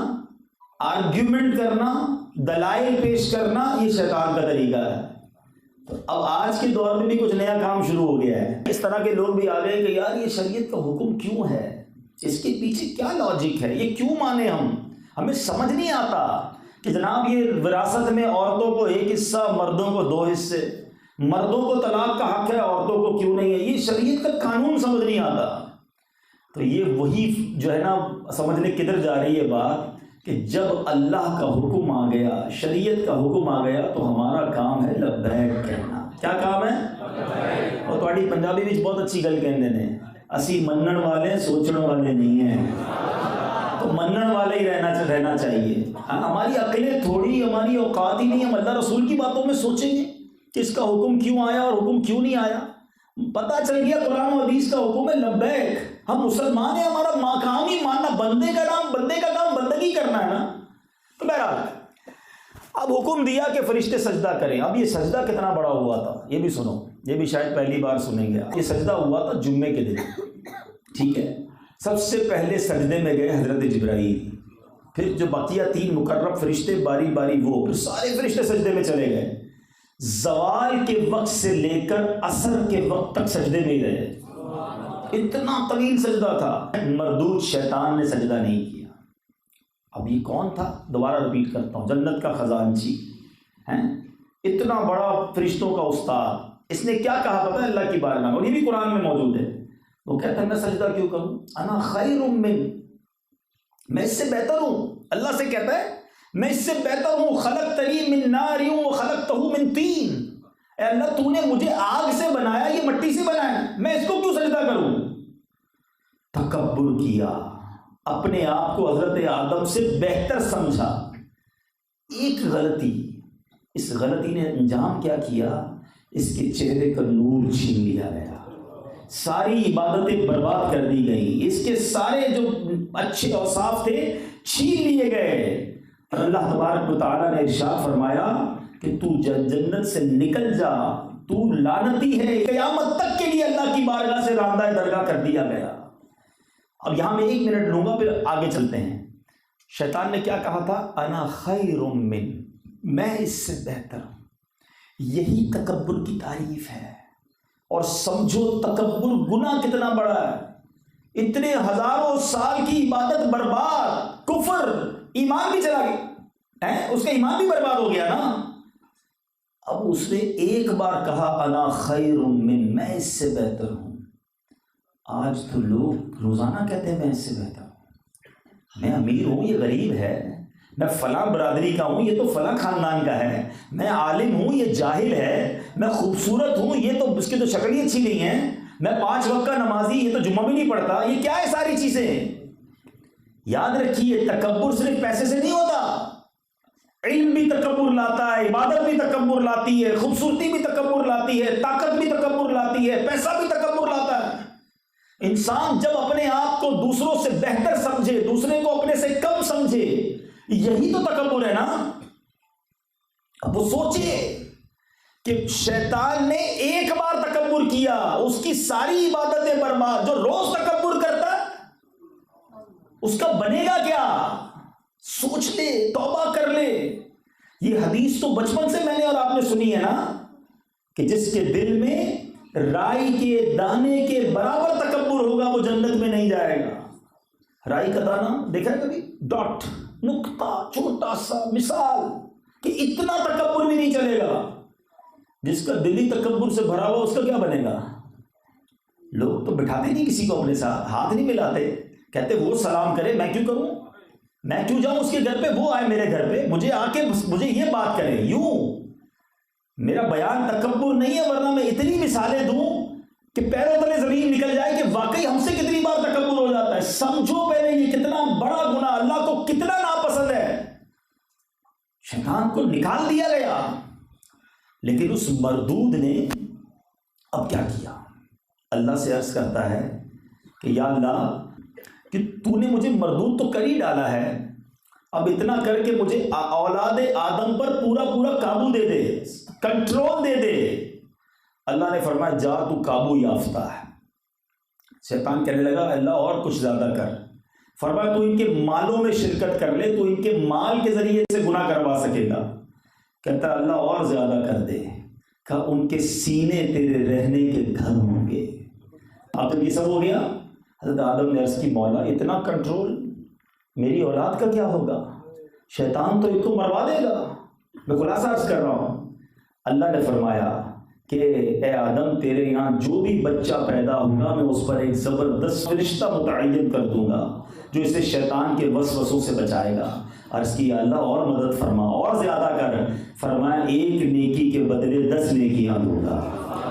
آرگیومنٹ کرنا، دلائل پیش کرنا، یہ شیطان کا طریقہ ہے۔ تو اب آج کے دور میں بھی کچھ نیا کام شروع ہو گیا ہے، اس طرح کے لوگ بھی آ گئے کہ یار یہ شریعت کا حکم کیوں ہے، اس کے پیچھے کیا لاجک ہے، یہ کیوں مانے ہمیں سمجھ نہیں آتا کہ جناب یہ وراثت میں عورتوں کو ایک حصہ، مردوں کو 2 حصے، مردوں کو طلاق کا حق ہے، عورتوں کو کیوں نہیں ہے، یہ شریعت کا قانون سمجھ نہیں آتا۔ تو یہ وہی جو ہے نا سمجھنے کدھر جا رہی ہے بات، کہ جب اللہ کا حکم آ گیا، شریعت کا حکم آ گیا، تو ہمارا کام ہے لبیک کہنا۔ کیا کام ہے؟ اور تھوڑی پنجابی بھی بہت اچھی گل کہندے نے، اسی منن والے سوچن والے نہیں ہیں، تو منن والے ہی رہنا چاہیے۔ ہماری عقلیں تھوڑی، ہماری اوقات ہی نہیں، ہم اللہ رسول کی باتوں میں سوچیں گے کہ اس کا حکم کیوں آیا اور حکم کیوں نہیں آیا۔ پتہ چل گیا قرآن و حدیث کا حکم ہے لبیک، ہم مسلمان ہیں، ہمارا کام ہی ماننا، بندے کا کام بندگی کرنا ہے نا۔ تو بہرحال اب حکم دیا کہ فرشتے سجدہ کریں۔ اب یہ سجدہ کتنا بڑا ہوا تھا یہ بھی سنو، یہ بھی شاید پہلی بار سنیں گے۔ یہ سجدہ ہوا تھا جمعے کے دن، ٹھیک ہے۔ سب سے پہلے سجدے میں گئے حضرت جبرائیل، پھر جو بقیہ 3 مقرب فرشتے باری باری وہ، پھر سارے فرشتے سجدے میں چلے گئے۔ زوال کے وقت سے لے کر عصر کے وقت تک سجدے میں ہی رہے، اتنا طویل سجدہ تھا، مردود شیطان نے سجدہ نہیں کیا۔ اب یہ کون تھا؟ دوبارہ رپیٹ کرتا ہوں، جنت کا خزانچی ہیں، اتنا بڑا فرشتوں کا استاد، اس نے کیا کہا پتہ ہے اللہ کی بارگاہ میں، اور یہ بھی قرآن میں موجود ہے۔ وہ کہتا ہے میں سجدہ کیوں کروں؟ انا خیر من، میں اس سے بہتر ہوں۔ اللہ سے کہتا ہے میں اس سے بہتر ہوں، خلقتنی من نار و خلقتہ من طین، اے اللہ تو نے مجھے آگ سے بنایا، یہ مٹی سے بنایا، میں اس کو کیوں سجدہ کروں؟ تکبر کیا، اپنے آپ کو حضرت آدم سے بہتر سمجھا۔ ایک غلطی، اس غلطی نے انجام کیا کیا؟ اس کے چہرے کا نور چھین لیا گیا، ساری عبادتیں برباد کر دی گئی، اس کے سارے جو اچھے اوصاف تھے چھین لیے گئے۔ اور اللہ تبارک و تعالیٰ نے ارشاد فرمایا کہ تو جنت سے نکل جا، تو لعنتی ہے، قیامت تک کے لیے اللہ کی بارگاہ سے راندہ درگاہ کر دیا گیا۔ اب یہاں میں 1 منٹ لوں گا، پھر آگے چلتے ہیں۔ شیطان نے کیا کہا تھا؟ انا خیر من، میں اس سے بہتر ہوں۔ یہی تکبر کی تعریف ہے۔ اور سمجھو تکبر گناہ کتنا بڑا ہے، اتنے ہزاروں سال کی عبادت برباد، کفر، ایمان بھی چلا گیا، اس کا ایمان بھی برباد ہو گیا نا۔ اب اس نے ایک بار کہا انا خیر من، میں اس سے بہتر ہوں۔ آج تو لوگ روزانہ کہتے ہیں میں اس سے بہتر ہوں، میں امیر ہوں یہ غریب ہے، میں فلاں برادری کا ہوں یہ تو فلاں خاندان کا ہے، میں عالم ہوں یہ جاہل ہے، میں خوبصورت ہوں یہ تو اس کی تو شکل ہی اچھی نہیں ہے، میں 5 وقت کا نمازی یہ تو جمعہ بھی نہیں پڑھتا۔ یہ کیا ہے ساری چیزیں؟ یاد رکھیے تکبر صرف پیسے سے نہیں ہوتا، علم بھی تکبر لاتا ہے، عبادت بھی تکبر لاتی ہے، خوبصورتی بھی تکبر لاتی ہے، طاقت بھی تکبر لاتی ہے، پیسہ بھی تکبر لاتا ہے۔ انسان جب اپنے آپ کو دوسروں سے بہتر سمجھے، دوسرے کو اپنے سے کم سمجھے، یہی تو تکبر ہے نا۔ اب وہ سوچے کہ شیطان نے ایک بار تکبر کیا، اس کی ساری عبادتیں برباد۔ جو روز تکبر کرتا اس کا بنے گا کیا؟ سوچ لے، توبہ کر لے۔ یہ حدیث تو بچپن سے میں نے اور آپ نے سنی ہے نا، کہ جس کے دل میں رائی کے دانے کے برابر تکبر ہوگا وہ جنت میں نہیں جائے گا۔ رائی کا دانہ دیکھا ہے کبھی؟ ڈاٹ، نقطہ، چھوٹا سا مثال، کہ اتنا تکبر بھی نہیں چلے گا۔ جس کا دلی تکبر سے بھرا ہوا اس کا کیا بنے گا؟ لوگ تو بٹھاتے نہیں کسی کو اپنے ساتھ، ہاتھ نہیں ملاتے، کہتے وہ سلام کرے میں کیوں کروں، میں کیوں جاؤں اس کے گھر پہ، وہ آئے میرے گھر پہ، مجھے آ کے مجھے یہ بات کرے۔ یوں میرا بیان تکبر نہیں ہے، ورنہ میں اتنی مثالیں دوں کہ پیروں تلے زمین نکل جائے کہ واقعی ہم سے کتنی بار تکبر ہو جاتا ہے۔ سمجھو پہلے یہ کتنا بڑا گناہ، اللہ کو کتنا ناپسند ہے۔ شیطان کو نکال دیا گیا، لیکن اس مردود نے اب کیا کیا؟ اللہ سے عرض کرتا ہے کہ یا اللہ کہ تو نے مجھے مردود تو کر ہی ڈالا ہے، اب اتنا کر کے مجھے اولاد آدم پر پورا قابو دے دے، کنٹرول دے دے۔ اللہ نے فرمایا جا تو قابو یافتہ ہے۔ شیطان کہنے لگا اللہ اور کچھ زیادہ کر۔ فرمایا تو ان کے مالوں میں شرکت کر لے، تو ان کے مال کے ذریعے سے گناہ کروا سکے گا۔ کہتا اللہ اور زیادہ کر دے، کہا ان کے سینے تیرے رہنے کے گھر ہوں گے۔ اب تو یہ سب ہو گیا۔ حضرت آدم نے عرض کی مولا اتنا کنٹرول، میری اولاد کا کیا ہوگا؟ شیطان تو ان کو مروا دے گا۔ میں خلاصہ عرض کر رہا ہوں، اللہ نے فرمایا کہ اے آدم تیرے یہاں جو بھی بچہ پیدا ہوگا میں اس پر ایک زبردست فرشتہ متعین کر دوں گا جو اسے شیطان کے وسوسوں سے بچائے گا۔ عرض کیا اللہ اور مدد فرما، اور زیادہ کر۔ فرمایا 1 نیکی کے بدلے 10 نیکیاں دوں گا،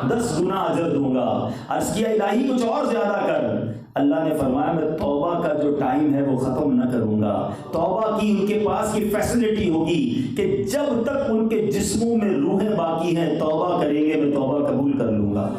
10 گنا اجر دوں گا۔ عرض کیا الہی کچھ اور زیادہ کر۔ اللہ نے فرمایا میں توبہ کا جو ٹائم ہے وہ ختم نہ کروں گا۔ توبہ کی ان کے پاس کی فیسلٹی ہوگی کہ جب تک ان کے جسموں میں روحیں باقی ہیں توبہ کریں گے، میں توبہ قبول کر لوں گا۔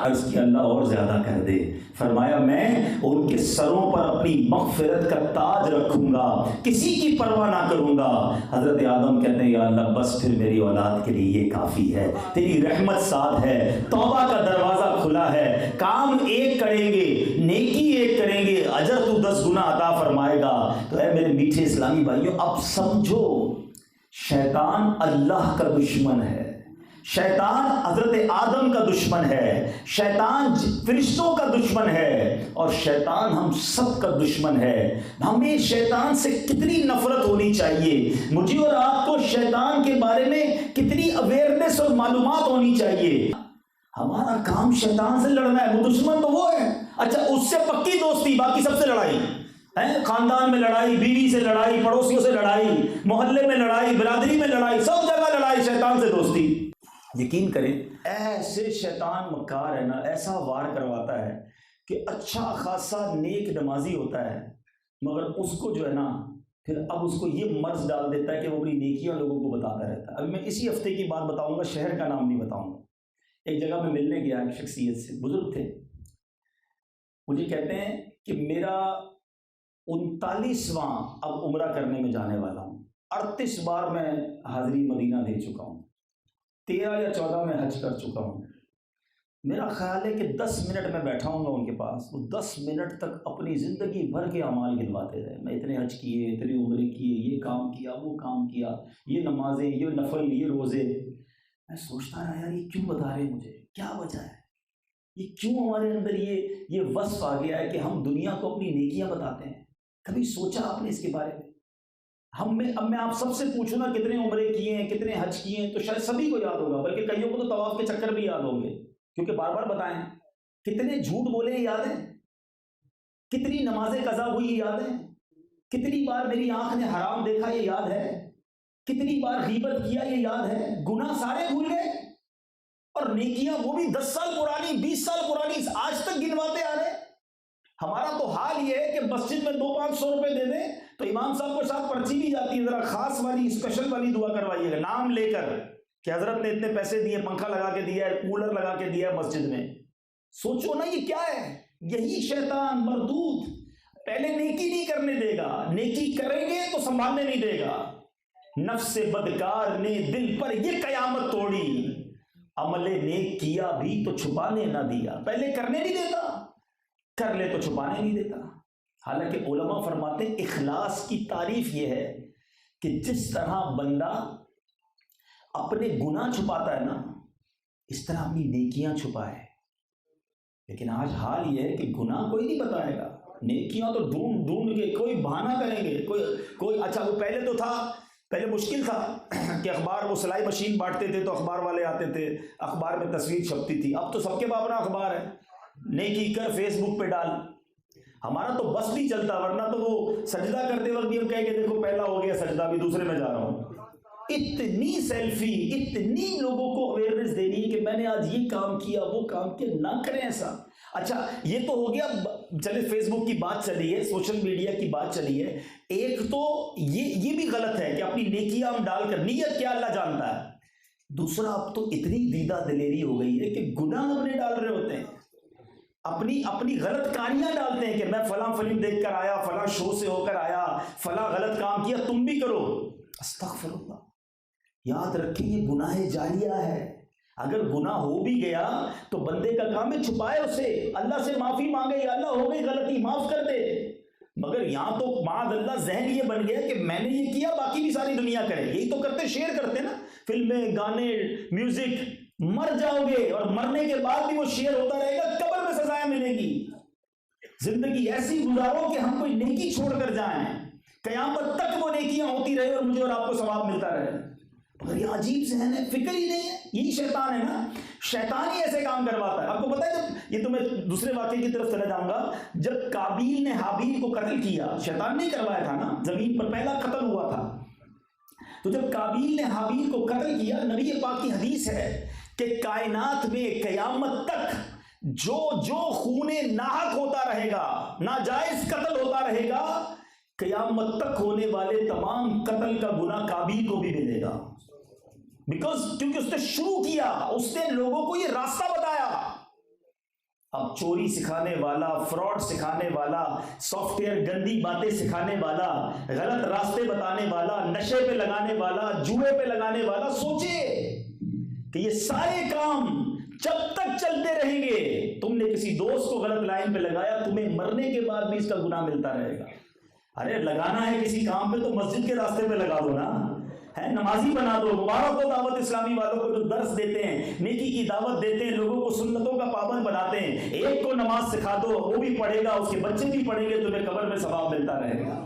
عرض کیا اللہ اور زیادہ کر دے۔ فرمایا میں ان کے سروں پر اپنی مغفرت کا تاج رکھوں گا، کسی کی پرواہ نہ کروں گا۔ حضرت آدم کہتے ہیں یا اللہ بس پھر میری اولاد کے لیے یہ کافی ہے، تیری رحمت ساتھ ہے، توبہ کا دروازہ کھلا ہے، کام ایک کریں گے، نیکی ایک کریں گے، اجر تو 10 گنا عطا فرمائے گا۔ تو اے میرے میٹھے اسلامی بھائیوں اب سمجھو شیطان اللہ کا دشمن ہے، شیطان حضرت آدم کا دشمن ہے، شیطان فرشتوں کا دشمن ہے، اور شیطان ہم سب کا دشمن ہے۔ ہمیں شیطان سے کتنی نفرت ہونی چاہیے، مجھے اور آپ کو شیطان کے بارے میں کتنی اویئرنیس اور معلومات ہونی چاہیے۔ ہمارا کام شیطان سے لڑنا ہے، وہ دشمن تو وہ ہے، اچھا اس سے پکی دوستی، باقی سب سے لڑائی ہے، خاندان میں لڑائی، بیوی سے لڑائی، پڑوسیوں سے لڑائی، محلے میں لڑائی، برادری میں لڑائی، سب جگہ لڑائی، شیطان سے دوستی۔ یقین کریں ایسے شیطان مکار ہے نا، ایسا وار کرواتا ہے کہ اچھا خاصا نیک نمازی ہوتا ہے، مگر اس کو جو ہے نا پھر اب اس کو یہ مرض ڈال دیتا ہے کہ وہ اپنی نیکیاں لوگوں کو بتاتا رہتا ہے۔ ابھی میں اسی ہفتے کی بات بتاؤں گا، شہر کا نام نہیں بتاؤں گا۔ ایک جگہ میں ملنے گیا ایک شخصیت سے، بزرگ تھے، مجھے کہتے ہیں کہ میرا 39واں اب عمرہ کرنے میں جانے والا ہوں، 38 بار میں حاضری مدینہ دے چکا ہوں، 13 یا 14 میں حج کر چکا ہوں۔ میرا خیال ہے کہ 10 منٹ میں بیٹھا ہوں گا ان کے پاس، وہ 10 منٹ تک اپنی زندگی بھر کے اعمال گنواتے رہے، میں اتنے حج کیے، اتنے عمرے کیے، یہ کام کیا، وہ کام کیا، یہ نمازیں، یہ نفل، یہ روزے۔ میں سوچتا رہا یار یہ کیوں بتا رہے ہیں مجھے، کیا وجہ ہے، یہ کیوں ہمارے اندر یہ وصف آ گیا ہے کہ ہم دنیا کو اپنی نیکیاں بتاتے ہیں؟ کبھی سوچا آپ نے اس کے بارے میں؟ اب میں آپ سب سے پوچھوں نا کتنے عمرے کیے ہیں، کتنے حج کیے ہیں، تو شاید سبھی کو یاد ہوگا، بلکہ کئیوں کو تو طواف کے چکر بھی یاد ہوں گے، کیونکہ بار بار بتائیں۔ کتنے جھوٹ بولے یاد ہیں، کتنی نمازیں قضا ہوئی یاد ہیں، کتنی بار میری آنکھ نے حرام دیکھا یہ یاد ہے، کتنی بار غیبت کیا یہ یاد ہے، گناہ سارے بھول گئے، اور نیکیاں وہ بھی 10 سال پرانی، 20 سال پرانی آج تک گنواتے آ رہے ہیں۔ ہمارا تو حال یہ ہے کہ مسجد میں 200-500 روپے دے دیں تو امام صاحب کو ساتھ پرچی بھی جاتی ہے، ذرا خاص والی اسپیشل والی دعا کروائیے گا نام لے کر کہ حضرت نے اتنے پیسے دیے، پنکھا لگا کے دیا ہے، کولر لگا کے دیا ہے مسجد میں۔ سوچو نا یہ کیا ہے، یہی شیطان مردود پہلے نیکی نہیں کرنے دے گا، نیکی کریں گے تو سنبھالنے نہیں دے گا۔ نفس بدکار نے دل پر یہ قیامت توڑی، عمل نیک کیا بھی تو چھپانے نہ دیا۔ پہلے کرنے نہیں دیتا، کر لے تو چھپانے نہیں دیتا۔ حالانکہ علماء فرماتے ہیں اخلاص کی تعریف یہ ہے کہ جس طرح بندہ اپنے گناہ چھپاتا ہے نا، اس طرح اپنی نیکیاں چھپائے۔ لیکن آج حال یہ ہے کہ گناہ کوئی نہیں بتائے گا، نیکیاں تو ڈھونڈ ڈھونڈ کے کوئی بہانہ کریں گے، کوئی اچھا وہ پہلے تو تھا، پہلے مشکل تھا کہ اخبار وہ سلائی مشین بانٹتے تھے تو اخبار والے آتے تھے، اخبار میں تصویر چھپتی تھی، اب تو سب کے پاس اپنا اخبار ہے، نیکی کر فیس بک پہ ڈال۔ ہمارا تو بس نہیں چلتا، ورنہ تو وہ سجدہ کرتے وقت بھی ہم کہیں کہ دیکھو پہلا ہو گیا سجدہ، بھی دوسرے میں جا رہا ہوں۔ اتنی سیلفی، اتنی لوگوں کو اویئرنیس دینی ہے کہ میں نے آج یہ کام کیا، وہ کام کیا، نہ کریں ایسا۔ اچھا یہ تو ہو گیا، چلے فیس بک کی بات چلی ہے، سوشل میڈیا کی بات چلی ہے، ایک تو یہ بھی غلط ہے کہ اپنی نیکیاں ہم ڈال کر، نیت کیا اللہ جانتا ہے۔ دوسرا اب تو اتنی دیدہ دلیری ہو گئی ہے کہ گناہ اپنے ڈال رہے ہوتے ہیں، اپنی غلط کاریاں ڈالتے ہیں کہ میں فلاں فلم دیکھ کر آیا، فلاں شو سے ہو کر آیا، فلاں غلط کام کیا، تم بھی کرو۔ استغفر اللہ، یاد رکھیں یہ گناہ جاریہ ہے۔ اگر گناہ ہو بھی گیا تو بندے کا کام ہے چھپائے اسے، اللہ سے معافی مانگے، یا اللہ ہو گئی غلطی معاف کر دے۔ مگر یہاں تو معاذ اللہ ذہن یہ بن گیا کہ میں نے یہ کیا باقی بھی ساری دنیا کرے، یہی تو کرتے، شیئر کرتے نا، فلمیں، گانے، میوزک، مر جاؤ گے اور مرنے کے بعد بھی وہ شیئر ہوتا رہے گا، قبر میں سزائیں ملے گی۔ زندگی ایسی گزارو کہ ہم کوئی نیکی چھوڑ کر جائیں، قیامت تک وہ نیکیاں ہوتی رہے اور مجھے اور آپ کو ثواب ملتا رہے۔ مگر یہ عجیب ذہن ہے، فکر ہی نہیں ہے، یہی شیطان ہے نا، شیطان ہی ایسے کام کرواتا ہے۔ آپ کو پتہ ہے جب یہ تو میں دوسرے واقعے کی طرف چلا جاؤں گا، جب قابیل نے حابیل کو قتل کیا، شیطان نے کروایا تھا نا، زمین پر پہلا قتل ہوا تھا، تو جب قابیل نے حابیل کو قتل کیا، نبی پاک کی حدیث ہے کہ کائنات میں قیامت تک جو خون ناحق ہوتا رہے گا، ناجائز قتل ہوتا رہے گا، قیامت تک ہونے والے تمام قتل کا گناہ قابیل کو بھی ملے گا، کیونکہ اس نے شروع کیا، اس نے لوگوں کو یہ راستہ بتایا۔ اب چوری سکھانے والا، فراڈ سکھانے والا، سافٹ ویئر گندی باتیں سکھانے والا، غلط راستے بتانے والا، نشے پہ لگانے والا، جوئے پہ لگانے والا، سوچے کہ یہ سارے کام جب تک چلتے رہیں گے، تم نے کسی دوست کو غلط لائن پہ لگایا، تمہیں مرنے کے بعد بھی اس کا گناہ ملتا رہے گا۔ ارے لگانا ہے کسی کام پہ تو مسجد کے راستے پہ لگا دو نا، ہے نمازی بنا دو. مبارک ہو دعوت اسلامی والوں کو جو درس دیتے ہیں, نیکی کی دعوت دیتے ہیں, لوگوں کو سنتوں کا پابند بناتے ہیں. ایک کو نماز سکھا دو, وہ بھی پڑھے گا, اس کے بچے بھی پڑھیں گے, تمہیں قبر میں ثواب ملتا رہے گا.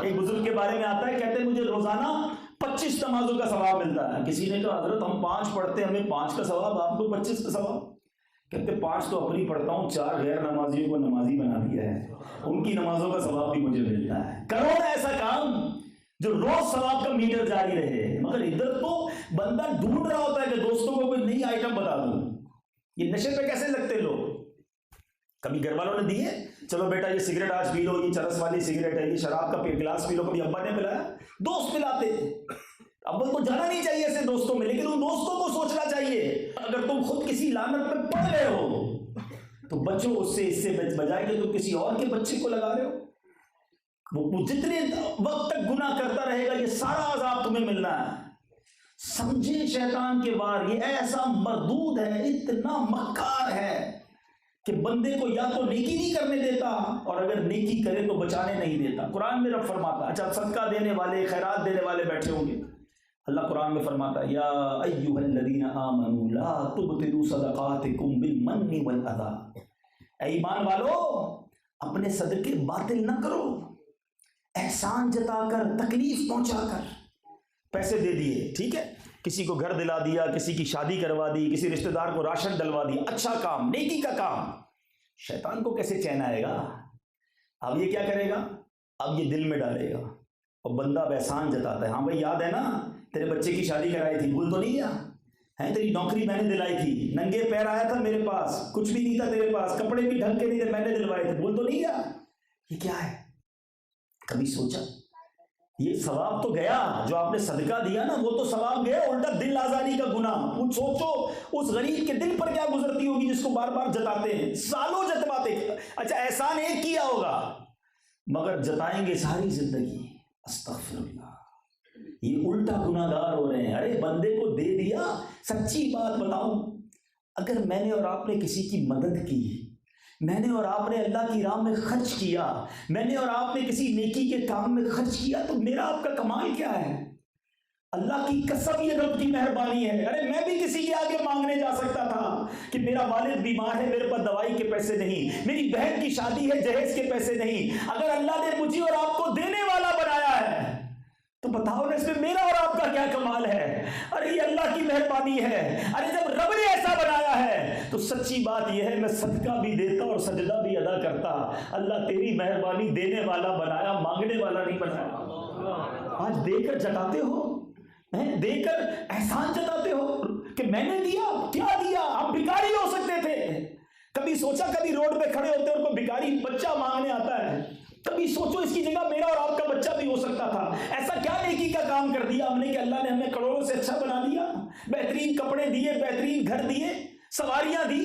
ایک بزرگ کے بارے میں آتا ہے, کہتے ہیں مجھے روزانہ 25 نمازوں کا ثواب ملتا ہے. کسی نے کہا حضرت ہم 5 پڑھتے ہیں, ہمیں 5 کا ثواب, آپ کو 25 کا ثواب. کہتے 5 تو اپنی پڑھتا ہوں, 4 غیر نمازیوں کو نمازی بنا دیا ہے, ان کی نمازوں کا ثواب بھی مجھے ملتا ہے. کرو نا ایسا کام جو روز ثواب کا میٹر جاری رہے. مگر ادھر تو بندہ ڈھونڈ رہا ہوتا ہے کہ دوستوں کو کوئی نئی آئٹم بتا دوں. یہ نشے پہ کیسے لگتے لوگ؟ کبھی گھر والوں نے دیے, چلو بیٹا یہ سگریٹ آج پی لو, یہ چرس والی سگریٹ ہے, یہ شراب کا گلاس پی لو. کبھی ابا نے پلایا, دوست پلاتے. ابا کو جانا نہیں چاہیے ایسے دوستوں میں, لیکن ان دوستوں کو سوچنا چاہیے اگر تم خود کسی لعنت پہ پڑ گئے ہو تو بچو اس سے بجائے کہ تم کسی اور کے بچے کو لگا رہے ہو. وہ جتنے وقت تک گناہ کرتا رہے گا یہ سارا عذاب تمہیں ملنا ہے. سمجھے شیطان کے وار, یہ ایسا مردود ہے, اتنا مکار ہے کہ بندے کو یا تو نیکی نہیں کرنے دیتا, اور اگر نیکی کرے تو بچانے نہیں دیتا. قرآن میں رب فرماتا, اچھا صدقہ دینے والے, خیرات دینے والے بیٹھے ہوں گے, اللہ قرآن میں فرماتا ہے یا ایھا الذین آمنوا لا تبطلوا صدقاتکم بالمن والاذی. اے ایمان والو اپنے صدقے باطل نہ کرو, احسان جتا کر, تکلیف پہنچا کر. پیسے دے دیے, ٹھیک ہے, کسی کو گھر دلا دیا, کسی کی شادی کروا دی, کسی رشتہ دار کو راشن ڈلوا دیا, اچھا کام, نیکی کا کام. شیطان کو کیسے چین آئے گا؟ اب یہ کیا کرے گا, اب یہ دل میں ڈالے گا, اور بندہ اب احسان جتاتا ہے. ہاں بھائی یاد ہے نا تیرے بچے کی شادی کرائی تھی, بھول تو نہیں گیا ہے, تیری نوکری میں نے دلائی تھی, ننگے پیر آیا تھا میرے پاس, کچھ بھی نہیں تھا تیرے پاس, کپڑے بھی ڈھنگ کے نہیں تھے, میں نے دلوائے تھے, بھول تو نہیں گیا. یہ کیا ہے؟ کبھی سوچا یہ ثواب تو گیا, جو آپ نے صدقہ دیا نا وہ تو ثواب گیا, الٹا دل آزاری کا گناہ. سوچو اس غریب کے دل پر کیا گزرتی ہوگی جس کو بار بار جتاتے ہیں, سالوں جتواتے. اچھا احسان ایک کیا ہوگا مگر جتائیں گے ساری زندگی. استغفر اللہ, یہ الٹا گناہ گار ہو رہے ہیں. ارے بندے کو دے دیا. سچی بات بتاؤں, اگر میں نے اور آپ نے کسی کی مدد کی, میں نے اور آپ نے اللہ کی راہ میں خرچ کیا, میں نے اور آپ نے کسی نیکی کے کام میں خرچ کیا, تو میرا آپ کا کمال کیا ہے؟ اللہ کی قسم یہ رب کی مہربانی ہے. ارے میں بھی کسی کے آگے مانگنے جا سکتا تھا کہ میرا والد بیمار ہے, میرے پاس دوائی کے پیسے نہیں, میری بہن کی شادی ہے, جہیز کے پیسے نہیں. اگر اللہ نے مجھے اور آپ کو دینے والا بنایا ہے تو بتاؤ نا اس میں میرا اور آپ کا کیا کمال ہے؟ ارے یہ اللہ کی مہربانی ہے. ارے جب رب نے ایسا بنایا ہے تو سچی بات یہ ہے میں صدقہ بھی دیتا اور سجدہ بھی ادا کرتا. اللہ تیری مہربانی, دینے والا بنایا, مانگنے والا نہیں بنایا. آج دے کر جتاتے ہو, دے کر احسان جتاتے ہو کہ میں نے دیا. کیا دیا؟ آپ بھکاری ہو سکتے تھے. کبھی سوچا, کبھی روڈ پہ کھڑے ہوتے اور کوئی بھکاری بچہ مانگنے آتا ہے, کبھی سوچو اس کی جگہ میرا اور آپ کا بچہ بھی ہو سکتا تھا. ایسا کیا نیکی کا کام کر دیا ہم نے کہ اللہ نے ہمیں کروڑوں سے اچھا بنا دیا, بہترین کپڑے دیے, بہترین گھر دیے, سواریاں دی,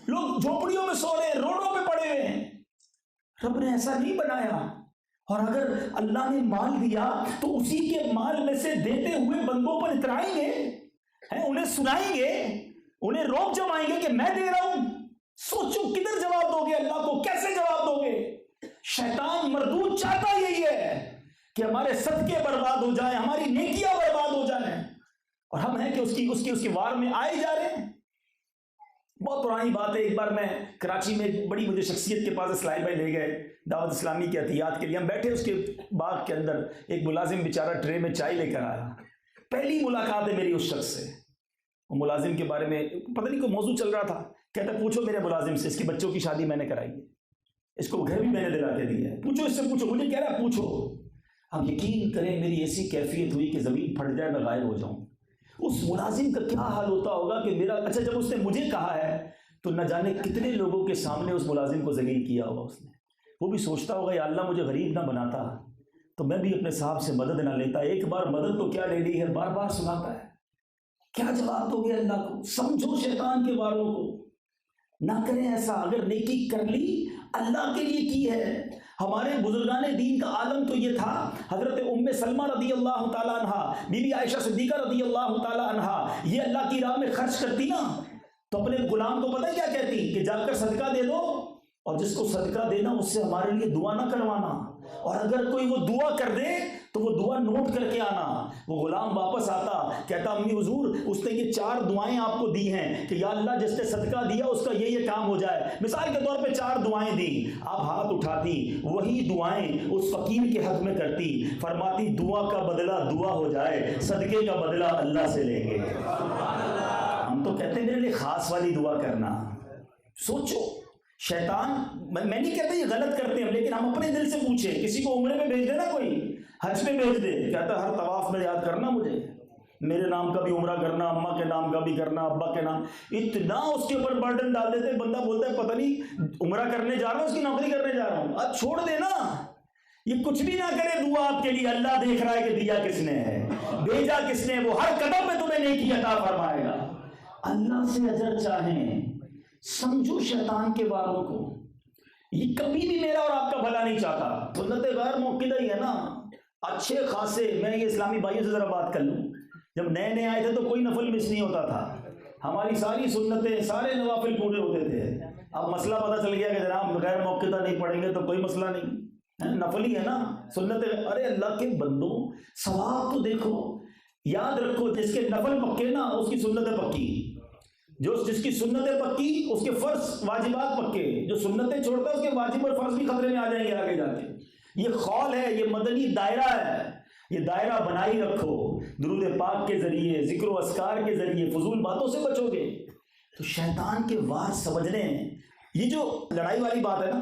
لوگ جھوپڑیوں میں سو رہے ہیں, روڈوں پہ پڑے ہوئے ہیں. رب نے ایسا نہیں بنایا. اور اگر اللہ نے مال دیا تو اسی کے مال میں سے دیتے ہوئے بندوں پر اترائیں گے, انہیں سنائیں گے, انہیں روب جمائیں گے کہ میں دے رہا ہوں. سوچو کدھر جواب دو گے اللہ کو, کیسے جواب دو گے؟ شیطان مردود چاہتا یہی ہے کہ ہمارے صدقے برباد ہو جائیں, ہماری نیکیاں برباد ہو جائیں, اور ہم ہیں کہ اس کی وار میں آئے جا رہے ہیں. بہت پرانی بات ہے, ایک بار میں کراچی میں بڑی مجھے شخصیت کے پاس اسلام بھائی لے گئے دعوت اسلامی کی عطیات کے لیے. ہم بیٹھے اس کے باغ کے اندر, ایک ملازم بیچارہ ٹرے میں چائے لے کر آیا. پہلی ملاقات ہے میری اس شخص سے. وہ ملازم کے بارے میں پتہ نہیں کوئی موضوع چل رہا تھا, کہتا پوچھو میرے ملازم سے, اس کے بچوں کی شادی میں نے کرائی ہے, اس کو گھر بھی میں نے دلا کے دیا ہے, پوچھو اس سے, پوچھو. مجھے کہہ رہا پوچھو. اب یقین کریں میری ایسی کیفیت ہوئی کہ زمین پھٹ جائے, میں غائب ہو جاؤں. اس ملازم کا کیا حال ہوتا ہوگا کہ میرا, اچھا جب اس نے مجھے کہا ہے تو نہ جانے کتنے لوگوں کے سامنے اس ملازم کو ذلیل کیا ہوگا اس نے. وہ بھی سوچتا ہوگا یا اللہ مجھے غریب نہ بناتا تو میں بھی اپنے صاحب سے مدد نہ لیتا. ایک بار مدد تو کیا لے لی ہے, بار بار سناتا ہے. کیا جواب دو گے اللہ کو؟ سمجھو شیطان کے واروں کو, نہ کریں ایسا. اگر نیکی کر لی اللہ کے لیے کی ہے. ہمارے بزرگان دین کا عالم تو یہ تھا. حضرت ام سلمہ رضی اللہ تعالیٰ عنہا, بی بی عائشہ صدیقہ رضی اللہ تعالیٰ عنہا, یہ اللہ کی راہ میں خرچ کرتی نا تو اپنے غلام کو پتہ کیا کہتی کہ جا کر صدقہ دے دو, اور جس کو صدقہ دینا اس سے ہمارے لیے دعا نہ کروانا, اور اگر کوئی وہ دعا کر دے تو وہ دعا نوٹ کر کے آنا. وہ غلام واپس آتا, کہتا امی حضور اس نے یہ 4 دعائیں آپ کو دی ہیں کہ یا اللہ جس نے صدقہ دیا اس کا یہ کام ہو جائے. مثال کے طور پہ 4 دعائیں دیں. آپ ہاتھ اٹھاتی, وہی دعائیں اس فقیر کے حق میں کرتی, فرماتی دعا کا بدلہ دعا ہو جائے, صدقے کا بدلہ اللہ سے لیں گے. ہم تو کہتے ہیں میرے لیے خاص والی دعا کرنا. سوچو, شیطان, میں نہیں کہتا یہ غلط کرتے ہیں, لیکن ہم اپنے دل سے پوچھیں. کسی کو عمرے میں بھیج دے نا, کوئی حج پہ بھیج دے, کہتا ہر طواف میں یاد کرنا مجھے, میرے نام کا بھی عمرہ کرنا, اماں کے نام کا بھی کرنا, ابا کے نام. اتنا اس کے اوپر برڈن ڈال دیتے, بندہ بولتا ہے پتہ نہیں عمرہ کرنے جا رہا ہوں, اس کی نوکری کرنے جا رہا ہوں. اب چھوڑ دے نا, یہ کچھ بھی نہ کرے دعا آپ کے لیے, اللہ دیکھ رہا ہے کہ دیا کس نے ہے, بھیجا کس نے, وہ ہر قدم پہ تمہیں نیکی عطا فرمائے گا. اللہ سے اجر چاہیں. سمجھو شیطان کے واروں کو, یہ کبھی بھی میرا اور آپ کا بھلا نہیں چاہتا. سنت غیر موقدہ ہی ہے نا. اچھے خاصے, میں یہ اسلامی بھائیوں سے ذرا بات کر لوں, جب نئے نئے آئے تھے تو کوئی نفل مس نہیں ہوتا تھا, ہماری ساری سنتیں سارے نوافل پورے ہوتے تھے. اب مسئلہ پتہ چل گیا کہ جناب غیر موقدہ نہیں پڑھیں گے تو کوئی مسئلہ نہیں, نفل ہی ہے نا سنتیں. ارے اللہ کے بندوں, ثواب تو دیکھو. یاد رکھو جس کے نفل پکے نا اس کی سنتیں پکی, جس کی سنتیں پکی اس کے فرض واجبات پکے, جو سنتیں چھوڑتا ہے اس کے واجب اور فرض بھی خطرے میں آ جائیں گے آگے جا کے. یہ خول ہے, یہ مدنی دائرہ ہے, یہ دائرہ بنائی رکھو. درود پاک کے ذریعے, ذکر و اذکار کے ذریعے فضول باتوں سے بچو گے. تو شیطان کے وار سمجھنے ہیں. یہ جو لڑائی والی بات ہے نا,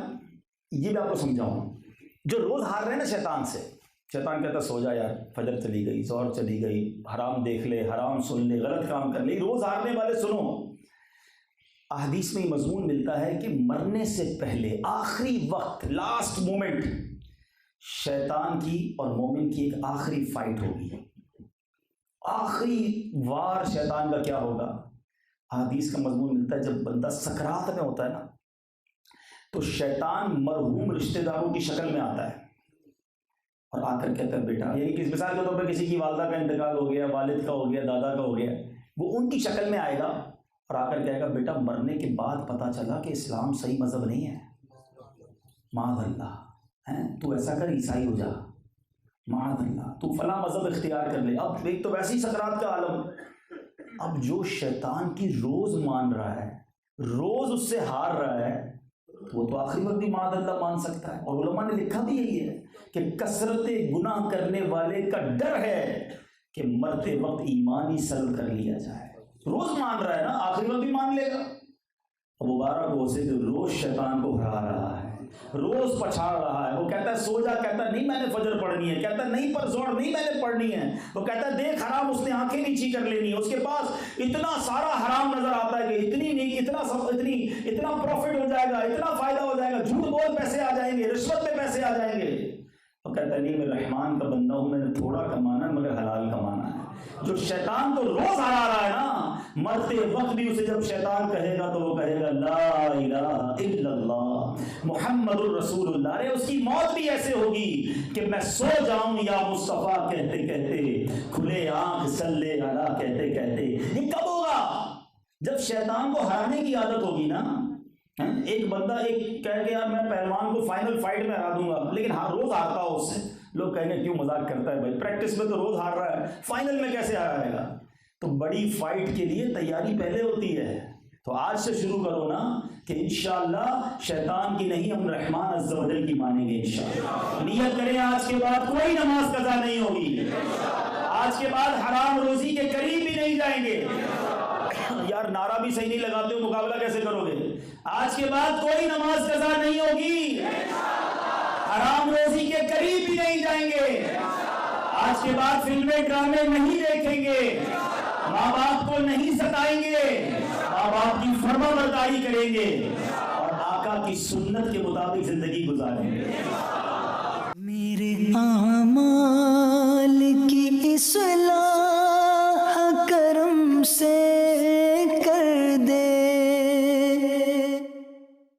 یہ میں آپ کو سمجھاؤں. جو روز ہار رہے ہیں نا شیطان سے, شیطان کہتا سو جا یار, فجر چلی گئی, ظہر چلی گئی, حرام دیکھ لے, حرام سن لے, غلط کام کر لے. روز ہارنے والے سنو, احادیث میں مضمون ملتا ہے کہ مرنے سے پہلے آخری وقت, لاسٹ مومنٹ, شیطان کی اور مومن کی ایک آخری فائٹ ہوگی. آخری وار شیطان کا کیا ہوگا؟ احادیث کا مضمون ملتا ہے جب بندہ سکرات میں ہوتا ہے نا, تو شیطان مرحوم رشتہ داروں کی شکل میں آتا ہے اور آ کر کہتا ہے بیٹا, یعنی کس مثال کے طور پر کسی کی والدہ کا انتقال ہو گیا, والد کا ہو گیا, دادا کا ہو گیا, وہ ان کی شکل میں آئے گا اور آ کر کہے گا بیٹا مرنے کے بعد پتہ چلا کہ اسلام صحیح مذہب نہیں ہے, معاذ اللہ, تو ایسا کر عیسائی ہو جا, معاذ اللہ, تو فلاں مذہب اختیار کر لے. اب ایک تو ویسے ہی سکرات کا عالم. اب جو شیطان کی روز مان رہا ہے, روز اس سے ہار رہا ہے, وہ تو آخری وقت بھی معاذ اللہ مان سکتا ہے. اور علماء نے لکھا بھی یہی ہے کہ کثرت گناہ کرنے والے کا ڈر ہے کہ مرتے وقت ایمان ہی سلب کر لیا جائے. روز مان رہا ہے نا, آخری وقت بھی مان لے گا. مبارک ہو اسے جو روز شیطان کو ہرا رہا ہے, روز پچھاڑ رہا ہے. وہ کہتا ہے سو جا, کہتا ہے نہیں میں نے فجر پڑھنی ہے, کہتا ہے نہیں پر زور نہیں میں نے پڑھنی ہے. وہ کہتا ہے دیکھ حرام, اس نے آنکھیں نیچی کر لینی ہے, اس کے پاس اتنا سارا حرام نظر آتا ہے کہ اتنی نہیں, اتنا پروفٹ ہو جائے گا, اتنا فائدہ ہو جائے گا, جھوٹ بول پیسے آ جائیں گے, رشوت میں پیسے آ جائیں گے. وہ کہتا ہے نہیں میں رحمان کا بندہ ہوں, میں نے تھوڑا کمانا ہے مگر حلال کمانا ہے. جو شیطان کو روز ہرا رہا ہے نا, مرتے وقت بھی اسے جب شیطان کہے گا تو وہ کہے گا لا الہ الا اللہ محمد الرسول اللہ. ارے اس کی موت بھی ایسے ہوگی کہ میں سو جاؤں یا مصطفیٰ کہتے کہتے, کھلے آنکھ صلی علی کہتے کہتے. یہ کب ہوگا؟ جب شیطان کو ہرانے کی عادت ہوگی نا. ایک بندہ ایک کہہ گیا میں پہلوان کو فائنل فائٹ میں ہرا دوں گا, لیکن روز ہارتا ہو اس سے, لوگ کہیں گے کیوں مذاق کرتا ہے بھائی, پریکٹس میں تو روز ہار رہا ہے, فائنل میں کیسے ہرائے گا؟ تو بڑی فائٹ کے لیے تیاری پہلے ہوتی ہے. تو آج سے شروع کرو نا کہ انشاءاللہ شیطان کی نہیں, ہم رحمان عز و جل کی مانیں گے انشاءاللہ. نیت کریں آج کے بعد کوئی نماز قضا نہیں ہوگی, آج کے بعد حرام روزی کے قریب بھی نہیں جائیں گے. یار نعرہ بھی صحیح نہیں لگاتے ہو, مقابلہ کیسے کرو گے؟ آج کے بعد کوئی نماز قضا نہیں ہوگی, حرام روزی کے قریب بھی نہیں جائیں گے. آج کے بعد فلمیں ڈرامے نہیں دیکھیں گے, ماں باپ کو نہیں ستائیں گے, ماں باپ کی فرما برداری کریں گے اور آقا کی سنت کے مطابق زندگی گزاریں گے. میرے اعمال کی اصلاح کرم سے